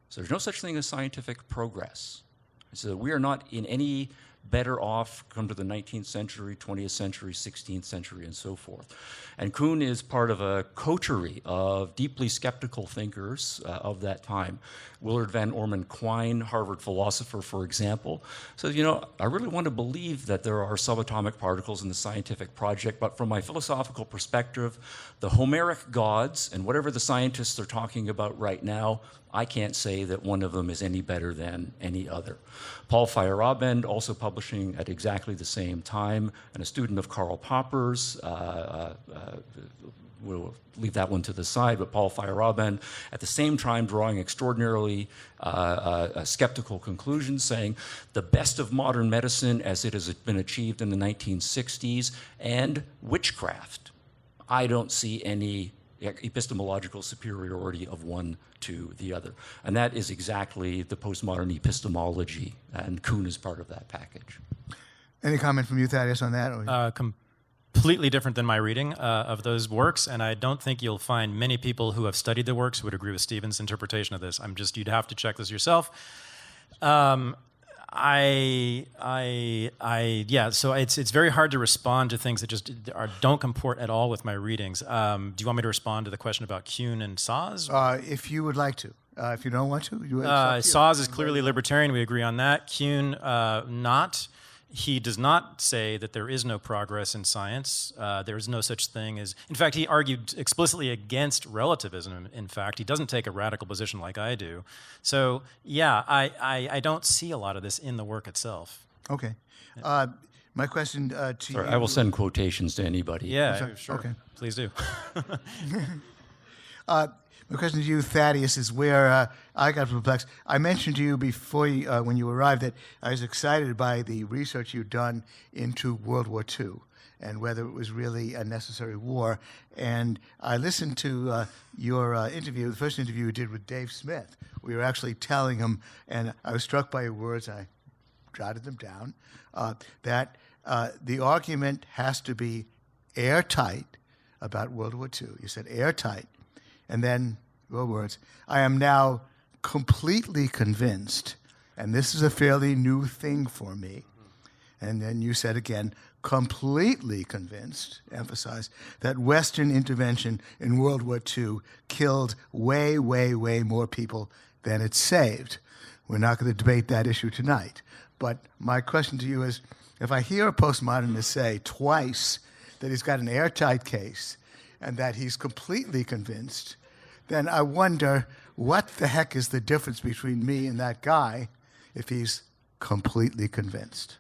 So there's no such thing as scientific progress. So we are not in any better off come to the 19th century, 20th century, 16th century, and so forth. And Kuhn is part of a coterie of deeply skeptical thinkers of that time. Willard Van Orman Quine, Harvard philosopher, for example, says, I really want to believe that there are subatomic particles in the scientific project, but from my philosophical perspective, the Homeric gods and whatever the scientists are talking about right now, I can't say that one of them is any better than any other. Paul Feyerabend, also publishing at exactly the same time, and a student of Karl Popper's, we'll leave that one to the side, but Paul Feyerabend, at the same time drawing extraordinarily skeptical conclusions, saying the best of modern medicine as it has been achieved in the 1960s, and witchcraft. I don't see any epistemological superiority of one to the other. And that is exactly the postmodern epistemology, and Kuhn is part of that package. Any comment from you, Thaddeus, on that? Completely different than my reading of those works, and I don't think you'll find many people who have studied the works who would agree with Stephen's interpretation of this. You'd have to check this yourself. So it's very hard to respond to things that just don't comport at all with my readings. Do you want me to respond to the question about Kuhn and Szasz? If you would like to. If you don't want to, Szasz is clearly libertarian. We agree on that. Kuhn, not. He does not say that there is no progress in science. There is no such thing as... In fact, he argued explicitly against relativism, in fact. He doesn't take a radical position like I do. So, yeah, I don't see a lot of this in the work itself. Okay. My question to you... I will send quotations to anybody. Yeah, sure. Okay. Please do. My question to you, Thaddeus, is where I got perplexed. I mentioned to you before when you arrived that I was excited by the research you'd done into World War II and whether it was really a necessary war. And I listened to your interview, the first interview you did with Dave Smith. We were actually telling him, and I was struck by your words, I jotted them down, that the argument has to be airtight about World War II. You said airtight. And then, your words, I am now completely convinced, and this is a fairly new thing for me. And then you said again, completely convinced, emphasize, that Western intervention in World War II killed way, way, way more people than it saved. We're not going to debate that issue tonight. But my question to you is, if I hear a postmodernist say twice that he's got an airtight case, and that he's completely convinced, then I wonder what the heck is the difference between me and that guy if he's completely convinced.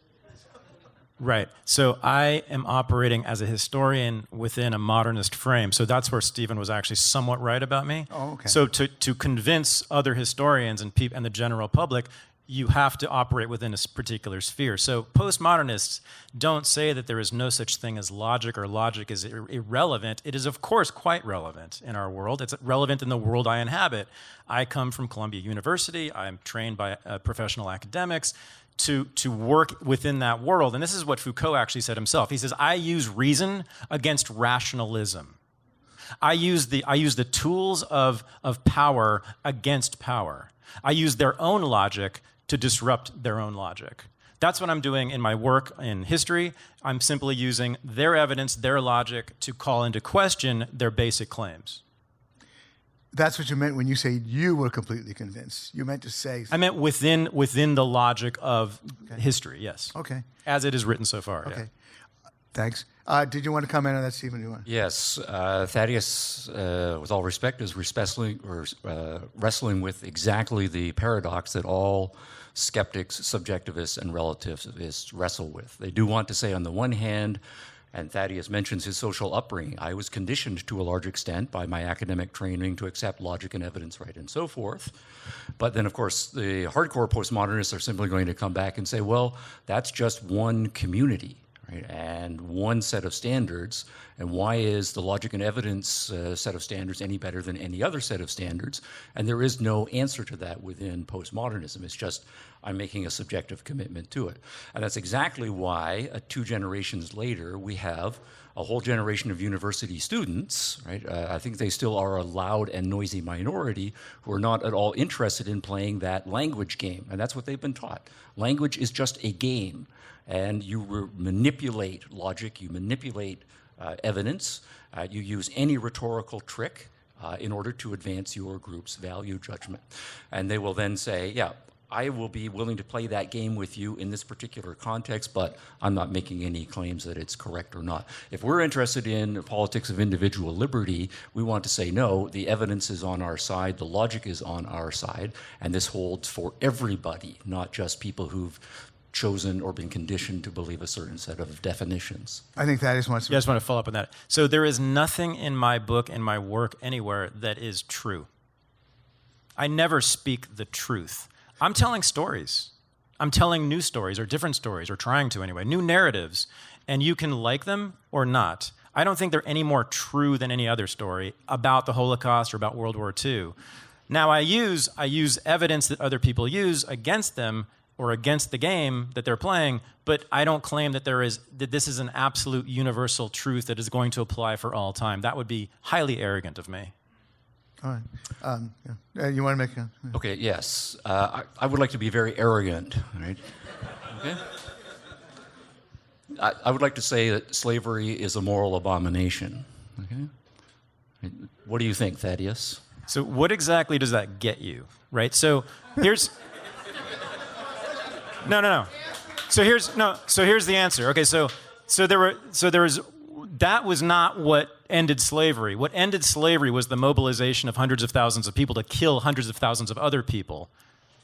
Right. So I am operating as a historian within a modernist frame. So that's where Stephen was actually somewhat right about me. Oh, okay. So to convince other historians and the general public, you have to operate within a particular sphere. So postmodernists don't say that there is no such thing as logic or logic is irrelevant. It is, of course, quite relevant in our world. It's relevant in the world I inhabit. I come from Columbia University. I'm trained by professional academics to work within that world. And this is what Foucault actually said himself. He says, I use reason against rationalism. I use the tools of power against power. I use their own logic to disrupt their own logic. That's what I'm doing in my work in history. I'm simply using their evidence, their logic, to call into question their basic claims. That's what you meant when you say you were completely convinced. You meant to say... I meant within the logic of history, yes. Okay. As it is written so far. Okay. Yeah. Thanks. Did you want to comment on that, Stephen? Yes. Thaddeus, with all respect, is wrestling with exactly the paradox that all skeptics, subjectivists, and relativists wrestle with. They do want to say, on the one hand, and Thaddeus mentions his social upbringing, I was conditioned to a large extent by my academic training to accept logic and evidence, right, and so forth. But then, of course, the hardcore postmodernists are simply going to come back and say, well, that's just one community. Right, and one set of standards, and why is the logic and evidence set of standards any better than any other set of standards? And there is no answer to that within postmodernism. It's just I'm making a subjective commitment to it. And that's exactly why 2 generations later we have a whole generation of university students, right? I think they still are a loud and noisy minority who are not at all interested in playing that language game, and that's what they've been taught. Language is just a game. And you manipulate logic, you manipulate evidence, you use any rhetorical trick in order to advance your group's value judgment. And they will then say, yeah, I will be willing to play that game with you in this particular context, but I'm not making any claims that it's correct or not. If we're interested in politics of individual liberty, we want to say, no, the evidence is on our side, the logic is on our side, and this holds for everybody, not just people who've chosen or been conditioned to believe a certain set of definitions. I think Thaddeus wants to... Yeah, I just want to follow up on that. So there is nothing in my book, in my work, anywhere that is true. I never speak the truth. I'm telling stories. I'm telling new stories, or different stories, or trying to anyway, new narratives, and you can like them or not. I don't think they're any more true than any other story about the Holocaust or about World War II. Now I use evidence that other people use against them or against the game that they're playing, but I don't claim that this is an absolute universal truth that is going to apply for all time. That would be highly arrogant of me. All right. Yeah. You want to make a... Okay, yes. I would like to be very arrogant, right? Okay. I would like to say that slavery is a moral abomination. Okay. What do you think, Thaddeus? So what exactly does that get you, right? So here's... No. So here's the answer. Okay, so that was not what ended slavery. What ended slavery was the mobilization of hundreds of thousands of people to kill hundreds of thousands of other people,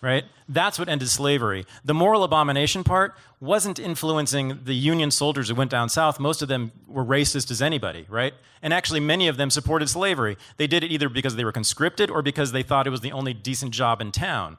right? That's what ended slavery. The moral abomination part wasn't influencing the Union soldiers who went down south. Most of them were racist as anybody, right? And actually many of them supported slavery. They did it either because they were conscripted or because they thought it was the only decent job in town.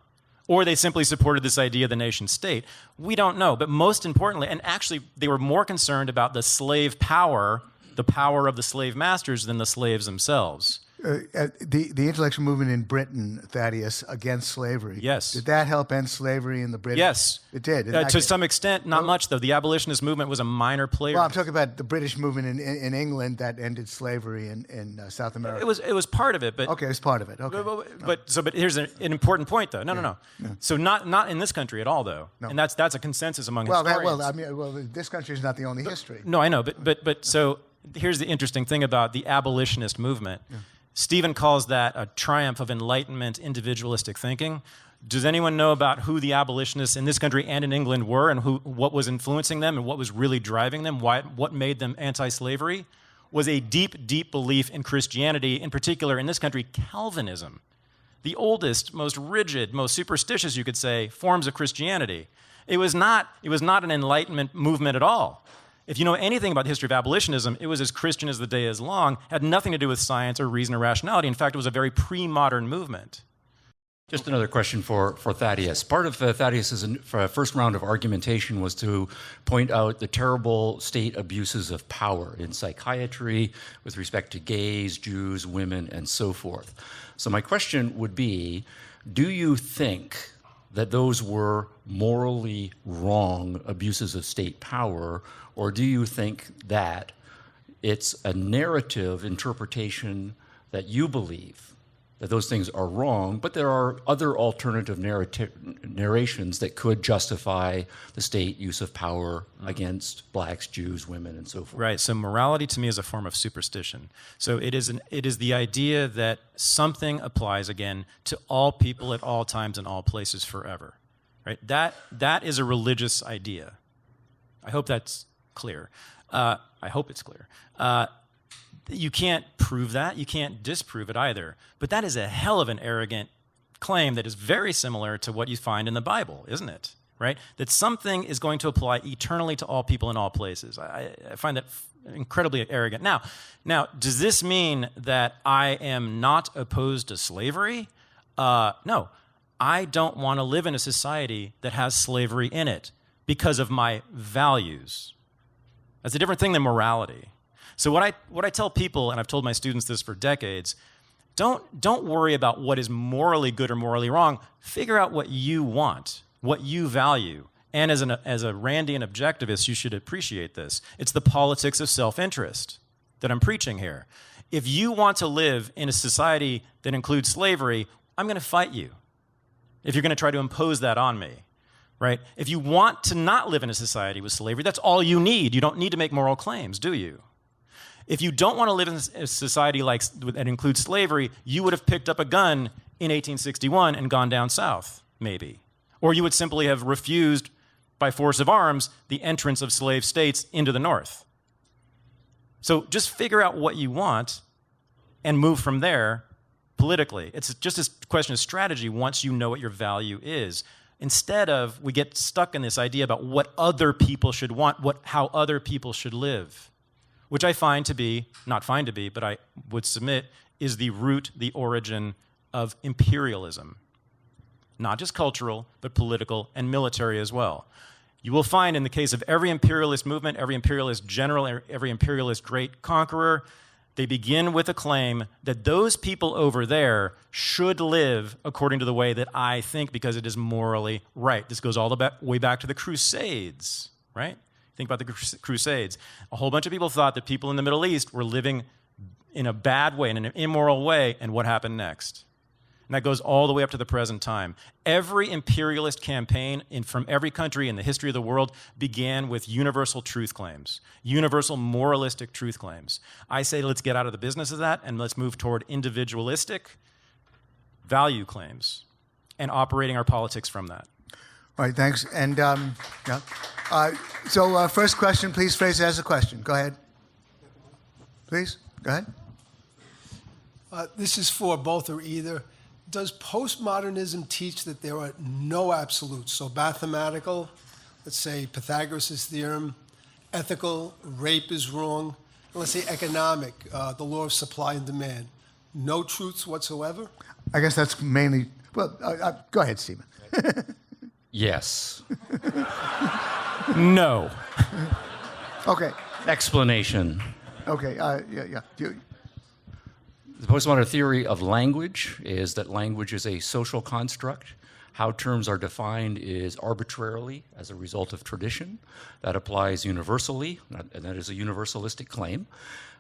Or they simply supported this idea of the nation state. We don't know. But most importantly, and actually they were more concerned about the slave power, the power of the slave masters, than the slaves themselves. The intellectual movement in Britain, Thaddeus, against slavery. Yes. Did that help end slavery in the British? Yes. It did. To some extent, not much though. The abolitionist movement was a minor player. Well, I'm talking about the British movement in England that ended slavery in South America. It was part of it, but okay, it's part of it. Okay. But here's an important point though. No. So not in this country at all though. No. And that's a consensus among historians. This country is not the only history. No, I know, but so here's the interesting thing about the abolitionist movement. Yeah. Stephen calls that a triumph of Enlightenment individualistic thinking. Does anyone know about who the abolitionists in this country and in England were, and what was influencing them and what was really driving them? What made them anti-slavery? Was a deep, deep belief in Christianity, in particular in this country, Calvinism. The oldest, most rigid, most superstitious, you could say, forms of Christianity. It was not an Enlightenment movement at all. If you know anything about the history of abolitionism, it was as Christian as the day is long, had nothing to do with science or reason or rationality. In fact, it was a very pre-modern movement. Just another question for Thaddeus. Part of Thaddeus's first round of argumentation was to point out the terrible state abuses of power in psychiatry with respect to gays, Jews, women, and so forth. So my question would be, do you think that those were morally wrong abuses of state power, or do you think that it's a narrative interpretation that you believe that those things are wrong, but there are other alternative narrations that could justify the state use of power against blacks, Jews, women, and so forth? Right. So morality to me is a form of superstition. So it is the idea that something applies, again, to all people at all times and all places forever. Right. That is a religious idea. I hope that's clear. I hope it's clear. You can't prove that. You can't disprove it either. But that is a hell of an arrogant claim that is very similar to what you find in the Bible, isn't it? Right? That something is going to apply eternally to all people in all places. I find that incredibly arrogant. Now, does this mean that I am not opposed to slavery? No. I don't want to live in a society that has slavery in it because of my values. That's a different thing than morality. So what I tell people, and I've told my students this for decades, don't worry about what is morally good or morally wrong. Figure out what you want, what you value. And as a Randian objectivist, you should appreciate this. It's the politics of self-interest that I'm preaching here. If you want to live in a society that includes slavery, I'm going to fight you if you're going to try to impose that on me. Right? If you want to not live in a society with slavery, that's all you need. You don't need to make moral claims, do you? If you don't want to live in a society that includes slavery, you would have picked up a gun in 1861 and gone down south, maybe. Or you would simply have refused, by force of arms, the entrance of slave states into the North. So just figure out what you want and move from there politically. It's just a question of strategy once you know what your value is. Instead of, we get stuck in this idea about what other people should want, how other people should live, which I find to be, not find to be, but I would submit, is the root, the origin of imperialism. Not just cultural, but political and military as well. You will find in the case of every imperialist movement, every imperialist general, every imperialist great conqueror, they begin with a claim that those people over there should live according to the way that I think because it is morally right. This goes all the way back to the Crusades, right? Think about the Crusades. A whole bunch of people thought that people in the Middle East were living in a bad way, in an immoral way, and what happened next? And that goes all the way up to the present time. Every imperialist campaign from every country in the history of the world began with universal truth claims, universal moralistic truth claims. I say let's get out of the business of that and let's move toward individualistic value claims and operating our politics from that. All right, thanks. And so first question, please phrase it as a question. Go ahead. Please, go ahead. This is for both or either. Does postmodernism teach that there are no absolutes? So mathematical, let's say Pythagoras' theorem, ethical, rape is wrong, and let's say economic, the law of supply and demand. No truths whatsoever? I guess that's mainly, well, go ahead, Stephen. Yes. No. Okay. Explanation. Okay, yeah. The postmodern theory of language is that language is a social construct. How terms are defined is arbitrarily as a result of tradition. That applies universally, and that is a universalistic claim.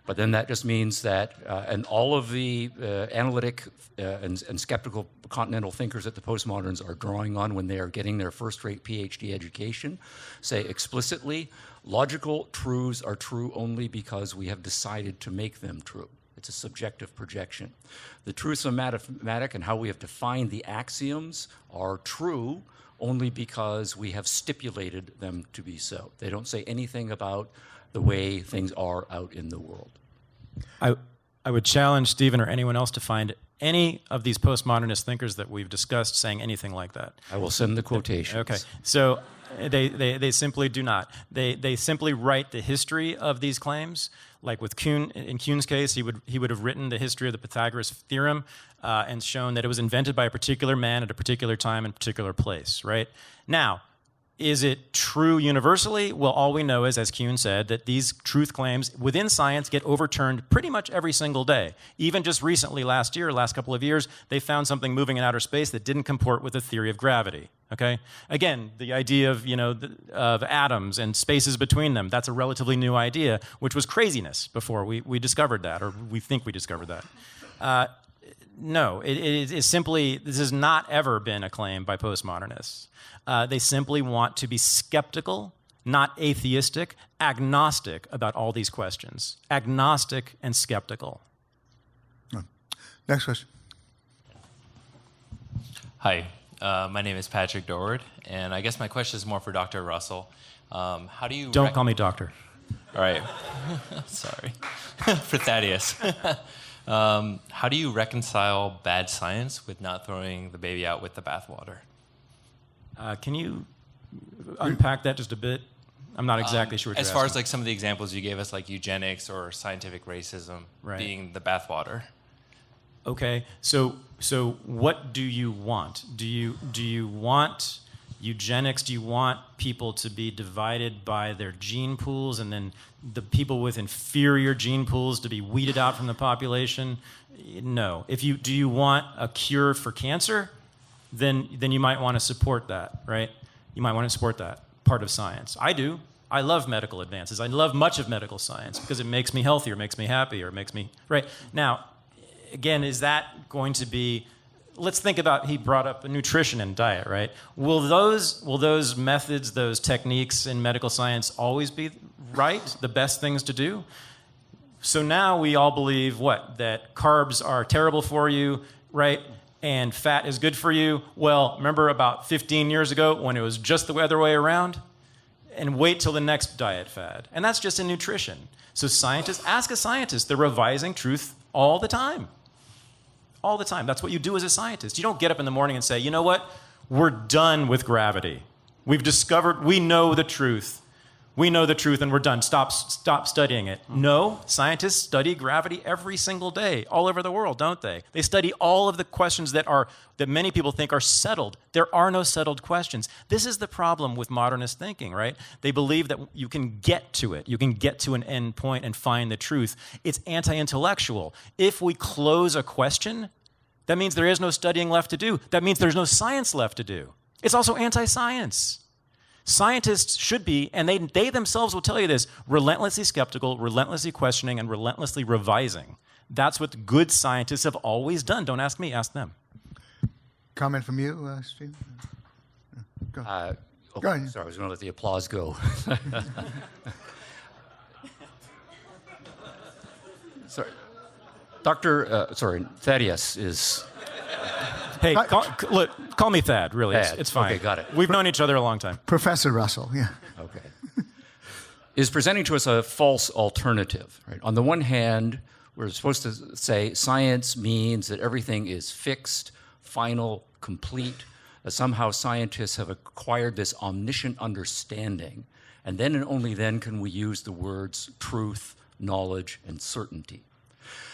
But then that just means that, and all of the analytic and skeptical continental thinkers that the postmoderns are drawing on when they are getting their first-rate PhD education say explicitly, logical truths are true only because we have decided to make them true. It's a subjective projection. The truths of mathematics and how we have defined the axioms are true only because we have stipulated them to be so. They don't say anything about the way things are out in the world. I would challenge Stephen or anyone else to find any of these postmodernist thinkers that we've discussed saying anything like that. I will send the quotations. Okay. So They simply do not. They simply write the history of these claims. Like with Kuhn, in Kuhn's case, he would have written the history of the Pythagoras theorem and shown that it was invented by a particular man at a particular time and particular place, right? Now, is it true universally? Well, all we know is, as Kuhn said, that these truth claims within science get overturned pretty much every single day. Even just recently, last couple of years, they found something moving in outer space that didn't comport with the theory of gravity. Okay? Again, the idea of, of atoms and spaces between them, that's a relatively new idea, which was craziness before we discovered that, or we think we discovered that. No, it is simply, this has not ever been a claim by postmodernists. They simply want to be skeptical, not atheistic, agnostic about all these questions. Agnostic and skeptical. Next question. Hi, my name is Patrick Dorward, and I guess my question is more for Dr. Russell. How do you... Don't call me doctor. All right. Sorry. For Thaddeus. How do you reconcile bad science with not throwing the baby out with the bathwater? Can you unpack that just a bit? I'm not exactly sure what you're As far asking. as like some of the examples you gave us, like eugenics or scientific racism being the bathwater. Okay, so what do you want? Do you want eugenics? Do you want people to be divided by their gene pools and then the people with inferior gene pools to be weeded out from the population? No. Do you want a cure for cancer? Then you might want to support that, right? You might want to support that part of science. I do. I love medical advances. I love much of medical science because it makes me healthier, makes me happier, makes me, right? Now, again, is that going to be, let's think about, he brought up nutrition and diet, right? Will those methods, those techniques in medical science always be right, the best things to do? So now we all believe what? That carbs are terrible for you, right? And fat is good for you. Well, remember about 15 years ago when it was just the other way around? And wait till the next diet fad. And that's just in nutrition. So scientists, ask a scientist. They're revising truth all the time. All the time. That's what you do as a scientist. You don't get up in the morning and say, you know what? We're done with gravity. We've discovered, we know the truth. We know the truth and we're done. Stop studying it. No, scientists study gravity every single day, all over the world, don't they? They study all of the questions that many people think are settled. There are no settled questions. This is the problem with modernist thinking, right? They believe that you can get to it. You can get to an end point and find the truth. It's anti-intellectual. If we close a question, that means there is no studying left to do. That means there's no science left to do. It's also anti-science. Scientists should be, and they themselves will tell you this, relentlessly skeptical, relentlessly questioning, and relentlessly revising. That's what good scientists have always done. Don't ask me, ask them. Comment from you, Stephen? Go. Go ahead. Sorry, I was going to let the applause go. Sorry. Thaddeus is... Hey, call me Thad, really. Thad. It's fine. Okay, got it. We've known each other a long time. Professor Russell, yeah. Okay. Is presenting to us a false alternative. Right? On the one hand, we're supposed to say science means that everything is fixed, final, complete, that somehow scientists have acquired this omniscient understanding, and then and only then can we use the words truth, knowledge, and certainty.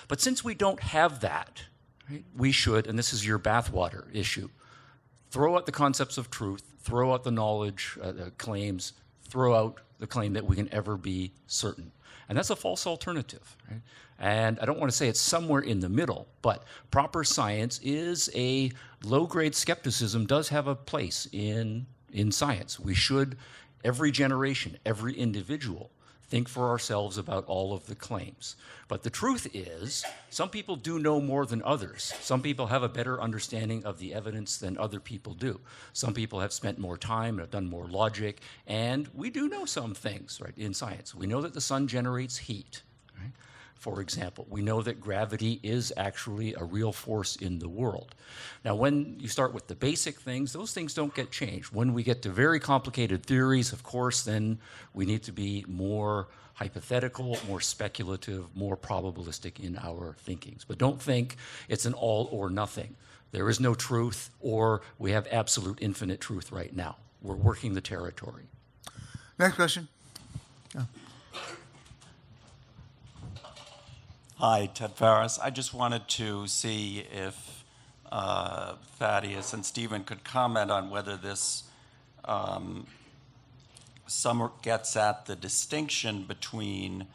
But since we don't have that, right, we should, and this is your bathwater issue, throw out the concepts of truth, throw out the knowledge claims, throw out the claim that we can ever be certain. And that's a false alternative. Right? And I don't want to say it's somewhere in the middle, but proper science is a low-grade skepticism does have a place in science. We should, every generation, every individual, think for ourselves about all of the claims. But the truth is, some people do know more than others. Some people have a better understanding of the evidence than other people do. Some people have spent more time and have done more logic, and we do know some things, right, in science. We know that the sun generates heat, right? For example, we know that gravity is actually a real force in the world. Now, when you start with the basic things, those things don't get changed. When we get to very complicated theories, of course, then we need to be more hypothetical, more speculative, more probabilistic in our thinkings. But don't think it's an all or nothing. There is no truth, or we have absolute infinite truth right now. we're working the territory. Next question. Hi, Ted Farris. I just wanted to see if Thaddeus and Stephen could comment on whether this gets at the distinction between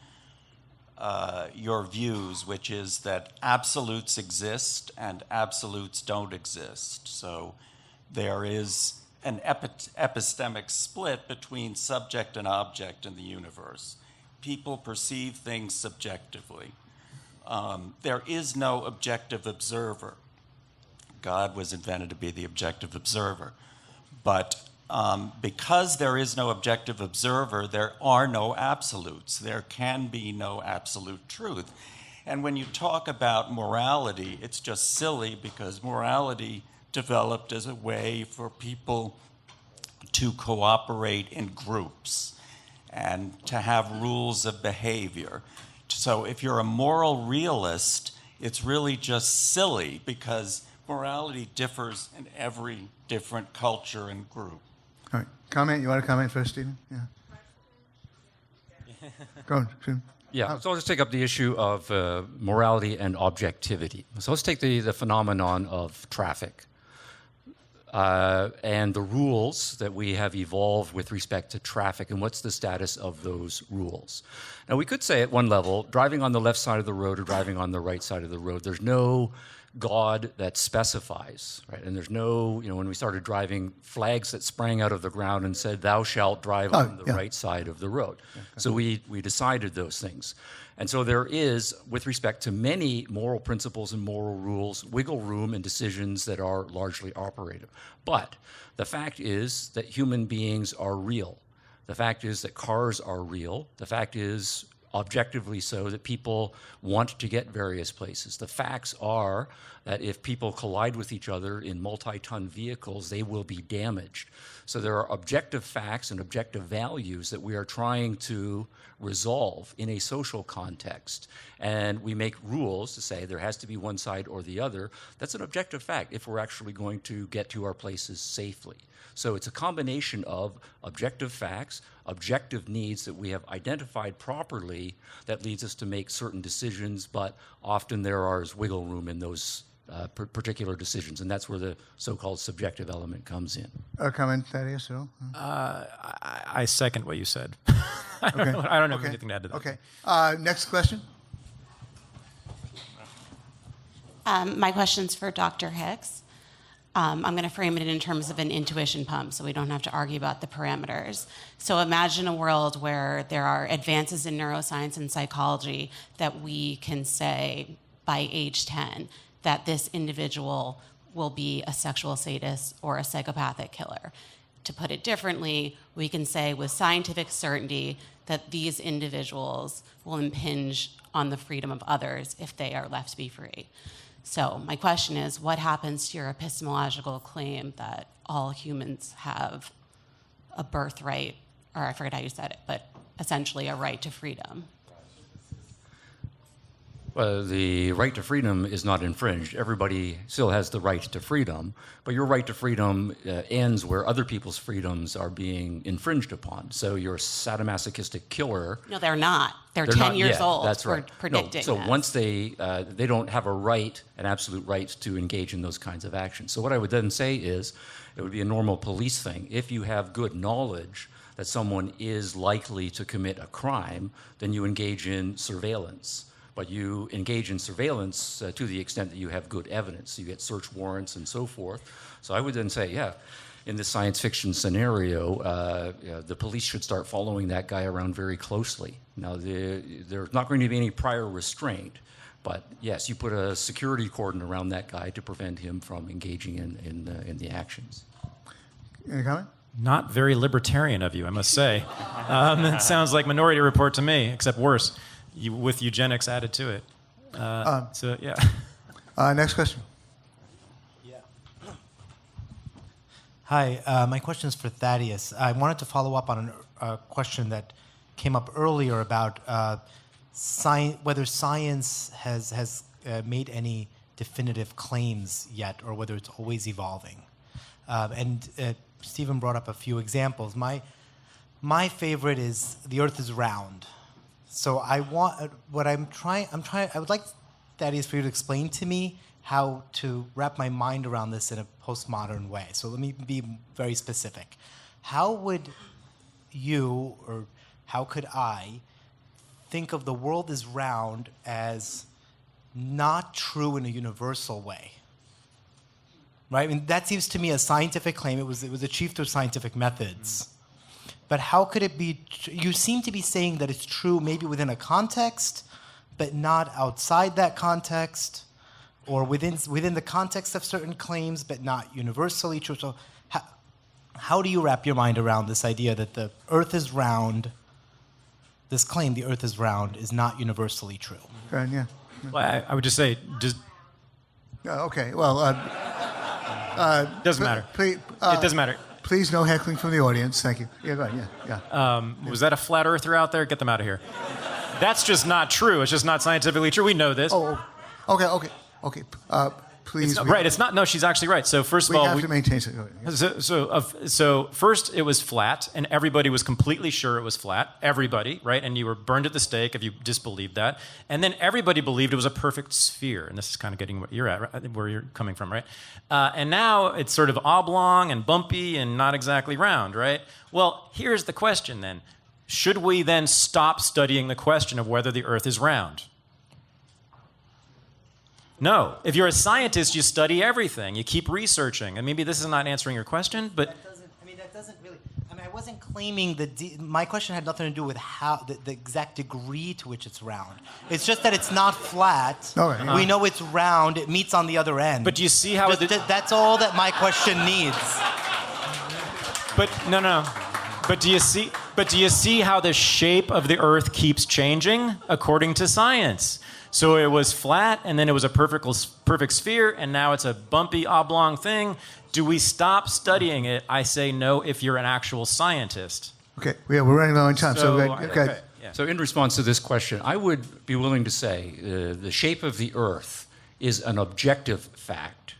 your views, which is that absolutes exist and absolutes don't exist. So there is an epistemic split between subject and object in the universe. People perceive things subjectively. There is no objective observer. God was invented to be the objective observer. But because there is no objective observer, there are no absolutes. There can be no absolute truth. And when you talk about morality, it's just silly because morality developed as a way for people to cooperate in groups and to have rules of behavior. So if you're a moral realist, it's really just silly because morality differs in every different culture and group. All right. Comment? You want to comment first, Stephen? Yeah. Go on, Stephen. Yeah, so I'll just take up the issue of morality and objectivity. So let's take the phenomenon of traffic and the rules that we have evolved with respect to traffic and what's the status of those rules. Now, we could say at one level, driving on the left side of the road or driving on the right side of the road, there's no God that specifies, right? And there's no, when we started driving, flags that sprang out of the ground and said, thou shalt drive on the right side of the road. Yeah, okay. So we decided those things. And so there is, with respect to many moral principles and moral rules, wiggle room in decisions that are largely operative. But the fact is that human beings are real. The fact is that cars are real. The fact is, objectively so, that people want to get various places. The facts are that if people collide with each other in multi-ton vehicles, they will be damaged. So there are objective facts and objective values that we are trying to resolve in a social context. And we make rules to say there has to be one side or the other. That's an objective fact if we're actually going to get to our places safely. So it's a combination of objective facts, objective needs that we have identified properly that leads us to make certain decisions, but often there is wiggle room in those particular decisions, and that's where the so-called subjective element comes in. A comment, Thaddeus? I second what you said. I don't know anything to add to that. Okay. Next question. My question's for Dr. Hicks. I'm going to frame it in terms of an intuition pump so we don't have to argue about the parameters. So imagine a world where there are advances in neuroscience and psychology that we can say by age 10 that this individual will be a sexual sadist or a psychopathic killer. To put it differently, we can say with scientific certainty that these individuals will impinge on the freedom of others if they are left to be free. So my question is, what happens to your epistemological claim that all humans have a birthright, or I forget how you said it, but essentially a right to freedom? Well, the right to freedom is not infringed. Everybody still has the right to freedom, but your right to freedom ends where other people's freedoms are being infringed upon. So you're a sadomasochistic killer. No, they're not. They're 10 years old. That's right. We're predicting so this. Once they don't have a right, an absolute right to engage in those kinds of actions. So what I would then say is it would be a normal police thing. If you have good knowledge that someone is likely to commit a crime, then you engage in surveillance. But you engage in surveillance to the extent that you have good evidence. You get search warrants and so forth. So I would then say, in this science fiction scenario, the police should start following that guy around very closely. Now, there's not going to be any prior restraint, but yes, you put a security cordon around that guy to prevent him from engaging in the actions. Any comment? Not very libertarian of you, I must say. It sounds like Minority Report to me, except worse. With eugenics added to it. Next question. Hi, my question is for Thaddeus. I wanted to follow up on a question that came up earlier about whether science has made any definitive claims yet, or whether it's always evolving. Stephen brought up a few examples. My favorite is the Earth is round. So I would like, Thaddeus, for you to explain to me how to wrap my mind around this in a postmodern way. So let me be very specific. How would you, or how could I, think of the world is round as not true in a universal way? Right? I mean, that seems to me a scientific claim. It was achieved through scientific methods. But how could it be? You seem to be saying that it's true maybe within a context, but not outside that context, or within the context of certain claims, but not universally true. So how do you wrap your mind around this idea that the Earth is round, this claim, the Earth is round, is not universally true? Yeah. Well, I would just say, Okay, well... doesn't matter. Please, it doesn't matter. Please, no heckling from the audience. Thank you. Yeah, go ahead. Yeah. Was that a flat earther out there? Get them out of here. That's just not true. It's just not scientifically true. We know this. Oh, okay. Please. Right. It's not. No, she's actually right. So first of all, we have to maintain. So first it was flat, and everybody was completely sure it was flat. Everybody, right? And you were burned at the stake if you disbelieved that. And then everybody believed it was a perfect sphere. And this is kind of getting what you're at, right? Where you're coming from, right? And now it's sort of oblong and bumpy and not exactly round, right? Well, here's the question then: should we then stop studying the question of whether the Earth is round? No. If you're a scientist, you study everything. You keep researching. And maybe this is not answering your question, but... That doesn't really... I wasn't claiming my question had nothing to do with how the exact degree to which it's round. It's just that it's not flat. We know it's round. It meets on the other end. But do you see how... That's all that my question needs. But no. But do you see how the shape of the Earth keeps changing according to science? So it was flat, and then it was a perfect sphere, and now it's a bumpy, oblong thing. Do we stop studying it? I say no if you're an actual scientist. Okay, we're running low on time, so okay. Yeah. So in response to this question, I would be willing to say the shape of the Earth is an objective fact,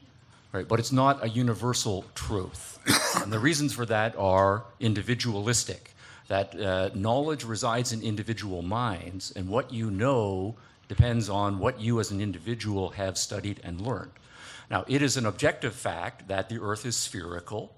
right? But it's not a universal truth. And the reasons for that are individualistic, that knowledge resides in individual minds, and what you know depends on what you as an individual have studied and learned. Now, it is an objective fact that the Earth is spherical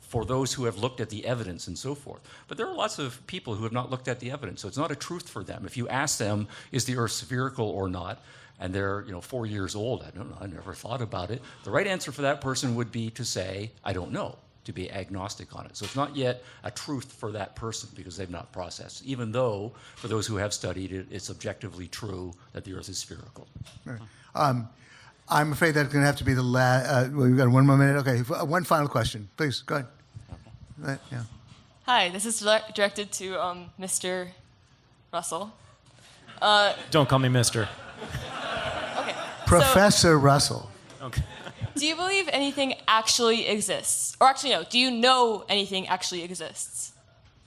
for those who have looked at the evidence and so forth. But there are lots of people who have not looked at the evidence, so it's not a truth for them. If you ask them, is the Earth spherical or not, and they're 4 years old, I don't know, I never thought about it, the right answer for that person would be to say, I don't know, to be agnostic on it. So it's not yet a truth for that person because they've not processed, even though for those who have studied it, it's objectively true that the Earth is spherical. Right. I'm afraid that's going to have to be the last. We've got 1 more minute. Okay, one final question. Please, go ahead. Yeah. Hi, this is directed to Mr. Russell. Don't call me Mr. Okay. Professor Russell. Okay. Do you believe anything actually exists? Or actually, no, do you know anything actually exists?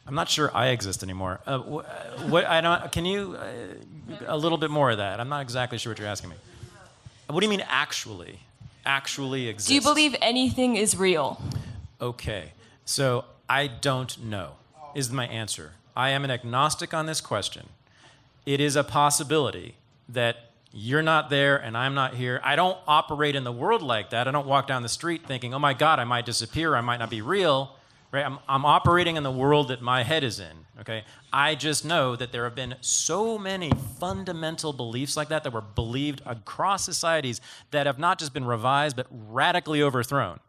I'm not sure I exist anymore. Can you a little bit more of that? I'm not exactly sure what you're asking me. What do you mean actually? Actually exists? Do you believe anything is real? Okay. So I don't know is my answer. I am an agnostic on this question. It is a possibility that you're not there and I'm not here. I don't operate in the world like that. I don't walk down the street thinking, oh my God, I might disappear, I might not be real. Right? I'm operating in the world that my head is in. Okay? I just know that there have been so many fundamental beliefs like that were believed across societies that have not just been revised but radically overthrown,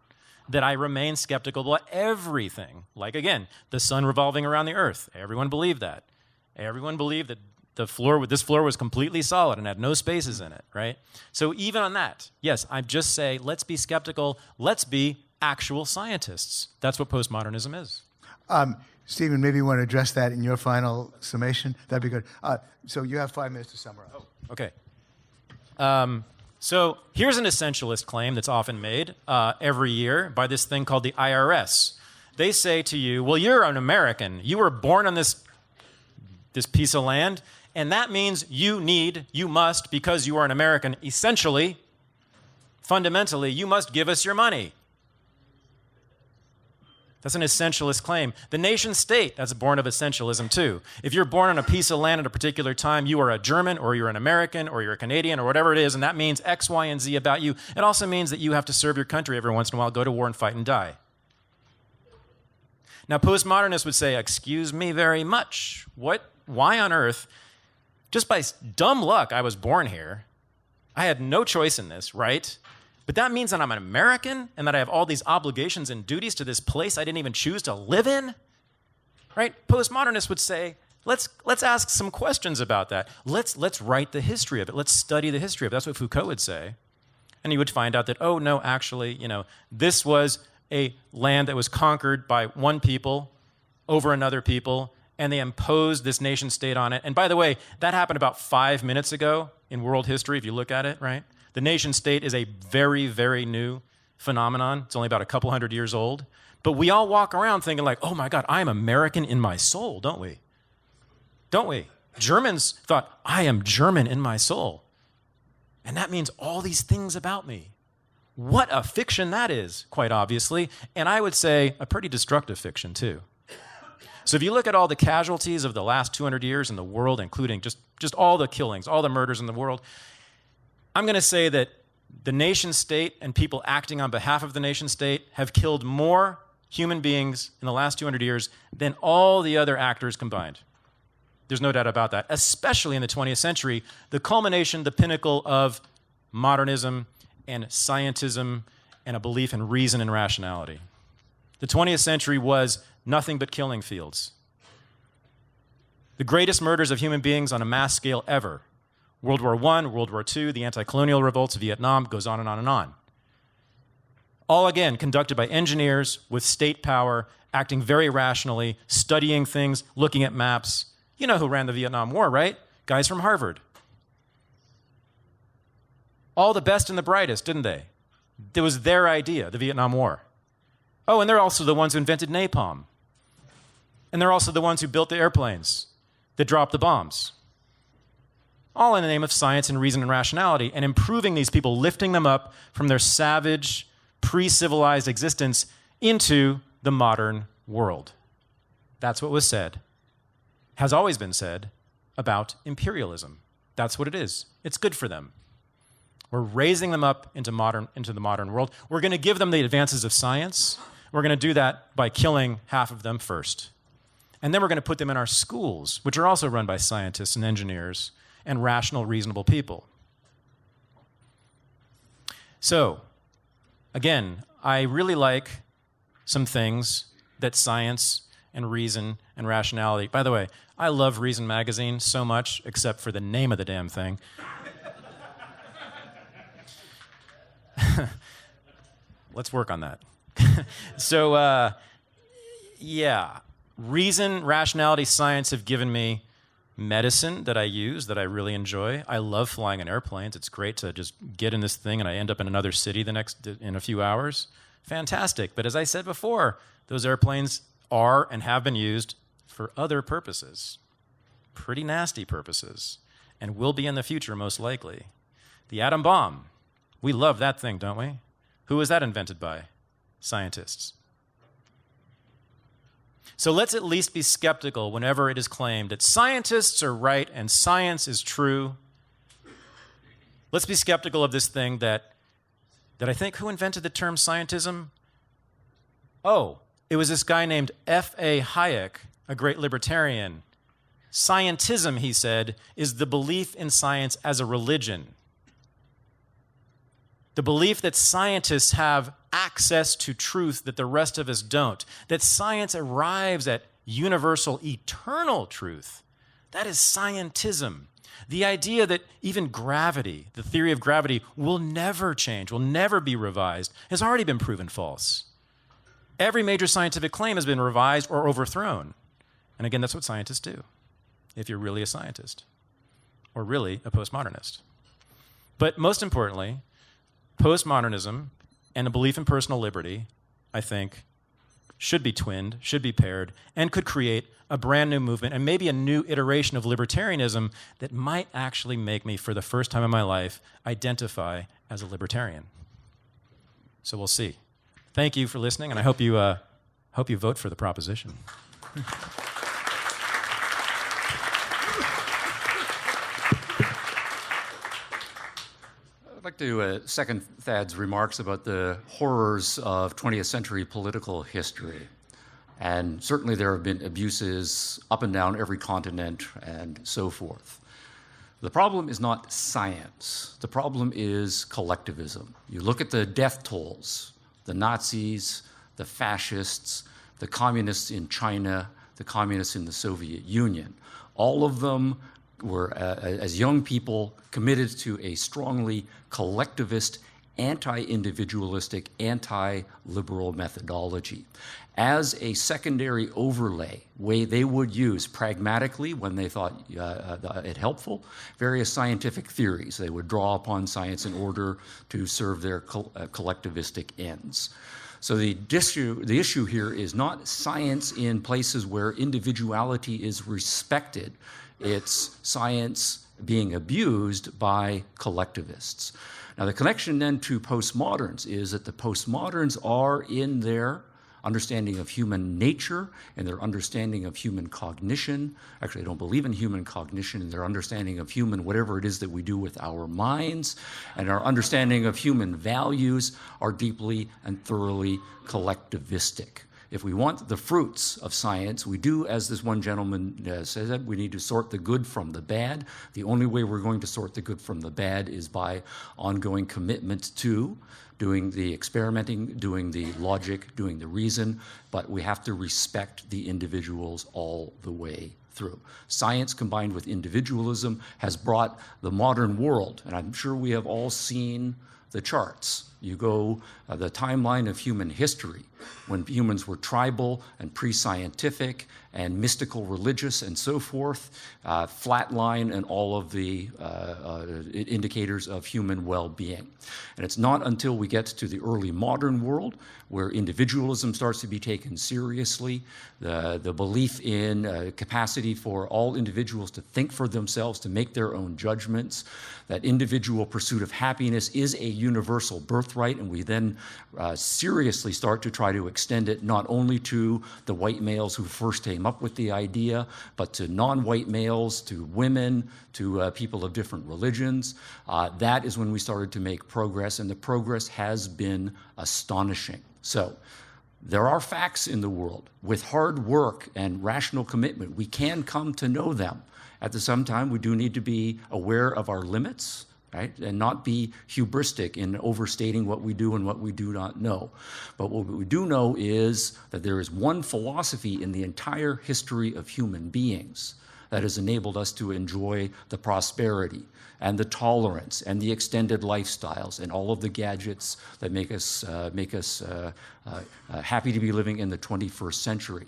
that I remain skeptical about everything. Like, again, the sun revolving around the earth. Everyone believed that. Everyone believed that this floor was completely solid and had no spaces in it, right? So even on that, yes, I just say, let's be skeptical, let's be actual scientists. That's what postmodernism is. Stephen, maybe you want to address that in your final summation. That'd be good. So you have 5 minutes to summarize. Oh, okay. So here's an essentialist claim that's often made every year by this thing called the IRS. They say to you, well, you're an American. You were born on this piece of land, and that means you must, because you are an American, essentially, fundamentally, you must give us your money. That's an essentialist claim. The nation state, that's born of essentialism too. If you're born on a piece of land at a particular time, you are a German or you're an American or you're a Canadian or whatever it is, and that means X, Y, and Z about you. It also means that you have to serve your country every once in a while, go to war and fight and die. Now, postmodernists would say, excuse me very much. Why on earth? Just by dumb luck, I was born here. I had no choice in this, right? But that means that I'm an American and that I have all these obligations and duties to this place I didn't even choose to live in? Right? Postmodernists would say, let's ask some questions about that. Let's write the history of it. Let's study the history of it. That's what Foucault would say. And you would find out that, oh, no, actually, this was a land that was conquered by one people over another people, and they imposed this nation state on it. And by the way, that happened about 5 minutes ago in world history, if you look at it, right? The nation state is a very, very new phenomenon. It's only about a couple hundred years old. But we all walk around thinking like, oh my God, I'm American in my soul, don't we? Don't we? Germans thought, I am German in my soul. And that means all these things about me. What a fiction that is, quite obviously. And I would say a pretty destructive fiction, too. So if you look at all the casualties of the last 200 years in the world, including just all the killings, all the murders in the world, I'm going to say that the nation state and people acting on behalf of the nation state have killed more human beings in the last 200 years than all the other actors combined. There's no doubt about that, especially in the 20th century, the culmination, the pinnacle of modernism and scientism and a belief in reason and rationality. The 20th century was nothing but killing fields. The greatest murders of human beings on a mass scale ever. World War I, World War II, the anti-colonial revolts of Vietnam, goes on and on and on. All again conducted by engineers with state power, acting very rationally, studying things, looking at maps. You know who ran the Vietnam War, right? Guys from Harvard. All the best and the brightest, didn't they? It was their idea, the Vietnam War. Oh, and they're also the ones who invented napalm. And they're also the ones who built the airplanes that dropped the bombs. All in the name of science and reason and rationality, and improving these people, lifting them up from their savage, pre-civilized existence into the modern world. That's what was said, has always been said, about imperialism. That's what it is. It's good for them. We're raising them up into the modern world. We're going to give them the advances of science. We're going to do that by killing half of them first. And then we're going to put them in our schools, which are also run by scientists and engineers and rational, reasonable people. So, again, I really like some things that science and reason and rationality. By the way, I love Reason Magazine so much, except for the name of the damn thing. Let's work on that. So, yeah, reason, rationality, science have given me medicine that I use, that I really enjoy. I love flying in airplanes. It's great to just get in this thing and I end up in another city in a few hours. Fantastic. But as I said before, those airplanes are and have been used for other purposes, pretty nasty purposes, and will be in the future most likely. The atom bomb. We love that thing, don't we? Who was that invented by? Scientists. So let's at least be skeptical whenever it is claimed that scientists are right and science is true. Let's be skeptical of this thing that I think, who invented the term scientism? Oh, it was this guy named F.A. Hayek, a great libertarian. Scientism, he said, is the belief in science as a religion. The belief that scientists have access to truth that the rest of us don't, that science arrives at universal, eternal truth. That is scientism. The idea that even gravity, the theory of gravity, will never change, will never be revised, has already been proven false. Every major scientific claim has been revised or overthrown. And again, that's what scientists do, if you're really a scientist, or really a postmodernist. But most importantly, postmodernism and a belief in personal liberty, I think, should be twinned, should be paired, and could create a brand new movement and maybe a new iteration of libertarianism that might actually make me, for the first time in my life, identify as a libertarian. So we'll see. Thank you for listening, and I hope you Hope you vote for the proposition. I'd like to second Thad's remarks about the horrors of 20th century political history. And certainly there have been abuses up and down every continent and so forth. The problem is not science. The problem is collectivism. You look at the death tolls, the Nazis, the fascists, the communists in China, the communists in the Soviet Union. All of them were, as young people, committed to a strongly collectivist, anti-individualistic, anti-liberal methodology. As a secondary overlay, way they would use pragmatically when they thought it helpful, various scientific theories. They would draw upon science in order to serve their collectivistic ends. So the issue here is not science in places where individuality is respected. It's science being abused by collectivists. Now, the connection then to postmoderns is that the postmoderns are in their understanding of human nature and their understanding of human cognition. Actually, I don't believe in human cognition, and their understanding of human, whatever it is that we do with our minds, and our understanding of human values are deeply and thoroughly collectivistic. If we want the fruits of science, we do, as this one gentleman said, we need to sort the good from the bad. The only way we're going to sort the good from the bad is by ongoing commitment to doing the experimenting, doing the logic, doing the reason, but we have to respect the individuals all the way through. Science combined with individualism has brought the modern world, and I'm sure we have all seen the charts. You go the timeline of human history, when humans were tribal and pre-scientific and mystical religious and so forth, flatline and all of the indicators of human well-being. And it's not until we get to the early modern world where individualism starts to be taken seriously, the belief in capacity for all individuals to think for themselves, to make their own judgments, that individual pursuit of happiness is a universal birthright, and we then seriously start to try to extend it not only to the white males who first came up with the idea, but to non-white males, to women, to people of different religions. That is when we started to make progress, and the progress has been astonishing. So there are facts in the world. With hard work and rational commitment, we can come to know them. At the same time, we do need to be aware of our limits, right? And not be hubristic in overstating what we do and what we do not know. But what we do know is that there is one philosophy in the entire history of human beings that has enabled us to enjoy the prosperity and the tolerance and the extended lifestyles and all of the gadgets that make us happy to be living in the 21st century.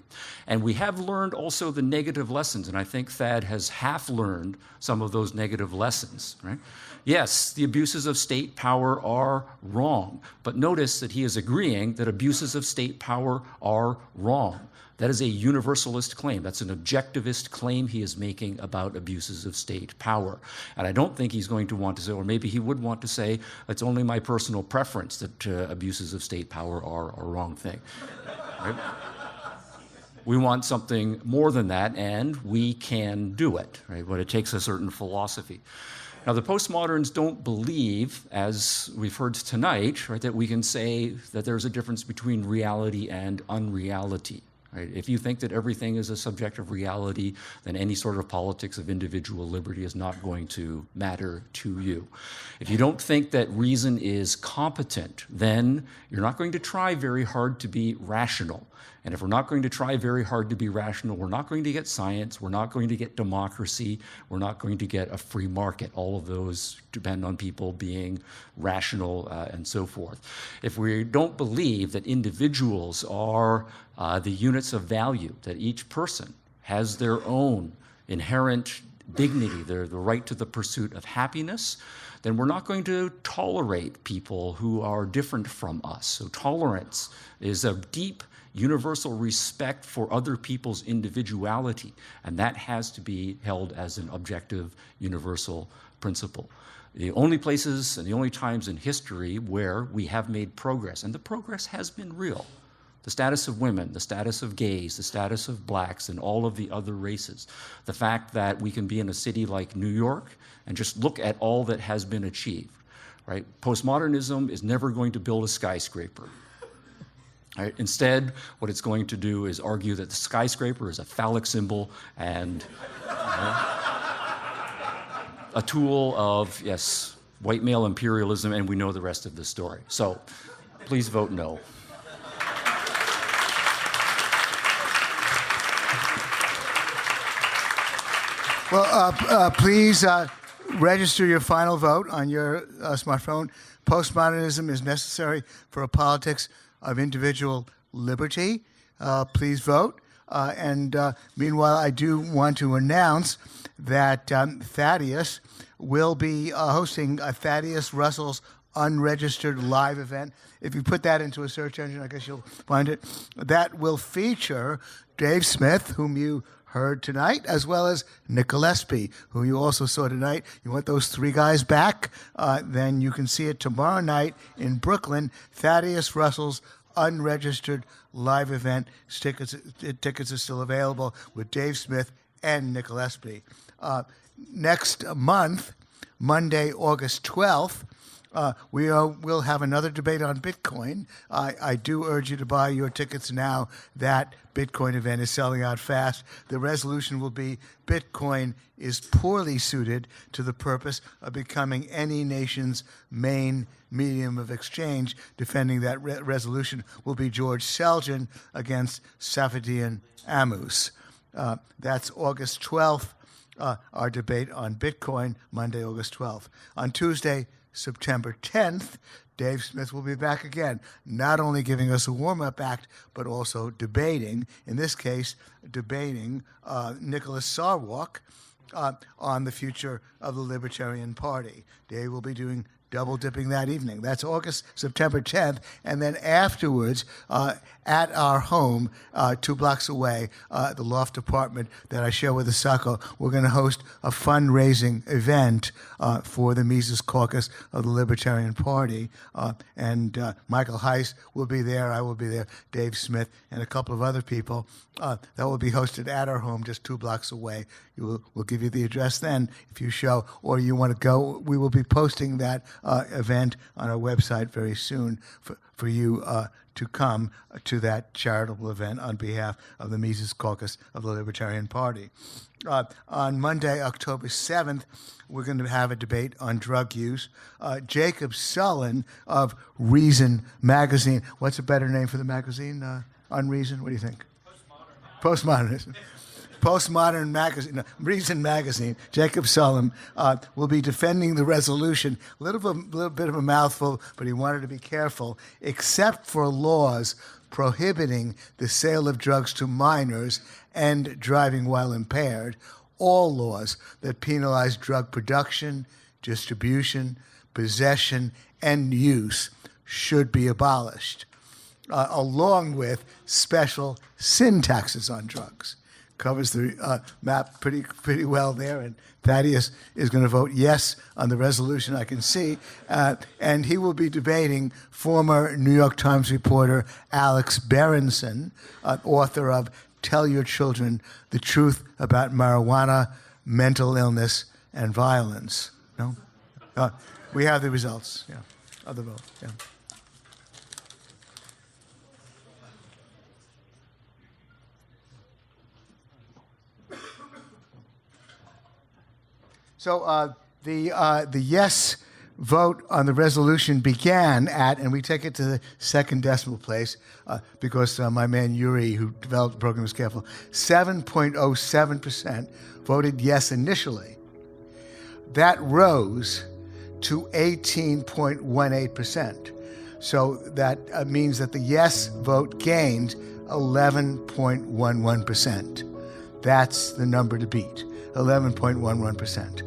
And we have learned also the negative lessons, and I think Thad has half learned some of those negative lessons, right? Yes, the abuses of state power are wrong, but notice that he is agreeing that abuses of state power are wrong. That is a universalist claim. That's an objectivist claim he is making about abuses of state power. And I don't think he's going to want to say, or maybe he would want to say, it's only my personal preference that abuses of state power are a wrong thing. Right? We want something more than that, and we can do it, right? But it takes a certain philosophy. Now, the postmoderns don't believe, as we've heard tonight, right, that we can say that there's a difference between reality and unreality. Right? If you think that everything is a subjective reality, then any sort of politics of individual liberty is not going to matter to you. If you don't think that reason is competent, then you're not going to try very hard to be rational. And if we're not going to try very hard to be rational, we're not going to get science, we're not going to get democracy, we're not going to get a free market. All of those depend on people being rational and so forth. If we don't believe that individuals are the units of value, that each person has their own inherent dignity, the right to the pursuit of happiness, then we're not going to tolerate people who are different from us. So tolerance is a deep universal respect for other people's individuality, and that has to be held as an objective, universal principle. The only places and the only times in history where we have made progress, and the progress has been real, the status of women, the status of gays, the status of blacks, and all of the other races. The fact that we can be in a city like New York and just look at all that has been achieved, right? Postmodernism is never going to build a skyscraper. Right? Instead, what it's going to do is argue that the skyscraper is a phallic symbol and a tool of, yes, white male imperialism, and we know the rest of the story. So please vote no. Well, please register your final vote on your smartphone. Postmodernism is necessary for a politics of individual liberty. Please vote. And meanwhile, I do want to announce that Thaddeus will be hosting Thaddeus Russell's unregistered live event. If you put that into a search engine, I guess you'll find it. That will feature Dave Smith, whom you heard tonight, as well as Nick Gillespie, who you also saw tonight. You want those three guys back? Then you can see it tomorrow night in Brooklyn. Thaddeus Russell's unregistered live event. Tickets are still available with Dave Smith and Nick Gillespie. Next month, Monday, August 12th, we'll have another debate on Bitcoin. I do urge you to buy your tickets now. That Bitcoin event is selling out fast. The resolution will be Bitcoin is poorly suited to the purpose of becoming any nation's main medium of exchange. Defending that resolution will be George Selgin against Safedian Ammous. That's August 12th, our debate on Bitcoin, Monday, August 12th. On Tuesday, September 10th, Dave Smith will be back again, not only giving us a warm-up act, but also debating, in this case, debating Nicholas Sarwark on the future of the Libertarian Party. Dave will be doing double-dipping that evening. That's September 10th. And then afterwards, at our home, 2 blocks away, the loft apartment that I share with Asako, we're going to host a fundraising event for the Mises Caucus of the Libertarian Party. And Michael Heiss will be there, I will be there, Dave Smith, and a couple of other people. That will be hosted at our home just 2 blocks away. We'll give you the address then if you show, or you want to go. We will be posting that event on our website very soon for you to come to that charitable event on behalf of the Mises Caucus of the Libertarian Party. On Monday, October 7th, we're going to have a debate on drug use. Jacob Sullen of Reason magazine. What's a better name for the magazine? On Reason? What do you think? Postmodernism. Postmodern magazine, Reason magazine, Jacob Sullen, will be defending the resolution. A little bit of a mouthful, but he wanted to be careful. Except for laws prohibiting the sale of drugs to minors and driving while impaired, all laws that penalize drug production, distribution, possession, and use should be abolished, along with special sin taxes on drugs. Covers the map pretty well there, and Thaddeus is going to vote yes on the resolution, I can see, and he will be debating former New York Times reporter Alex Berenson, author of Tell Your Children the Truth About Marijuana, Mental Illness, and Violence. No? We have the results, of the vote, So the yes vote on the resolution began at, and we take it to the second decimal place because my man Yuri, who developed the program, was careful, 7.07% voted yes initially. That rose to 18.18%. So that means that the yes vote gained 11.11%. That's the number to beat, 11.11%.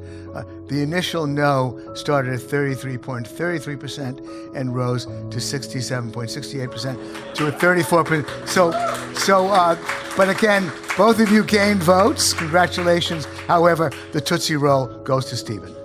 The initial no started at 33.33% and rose to 67.68% to a 34%. But again, both of you gained votes. Congratulations. However, the Tootsie Roll goes to Stephen.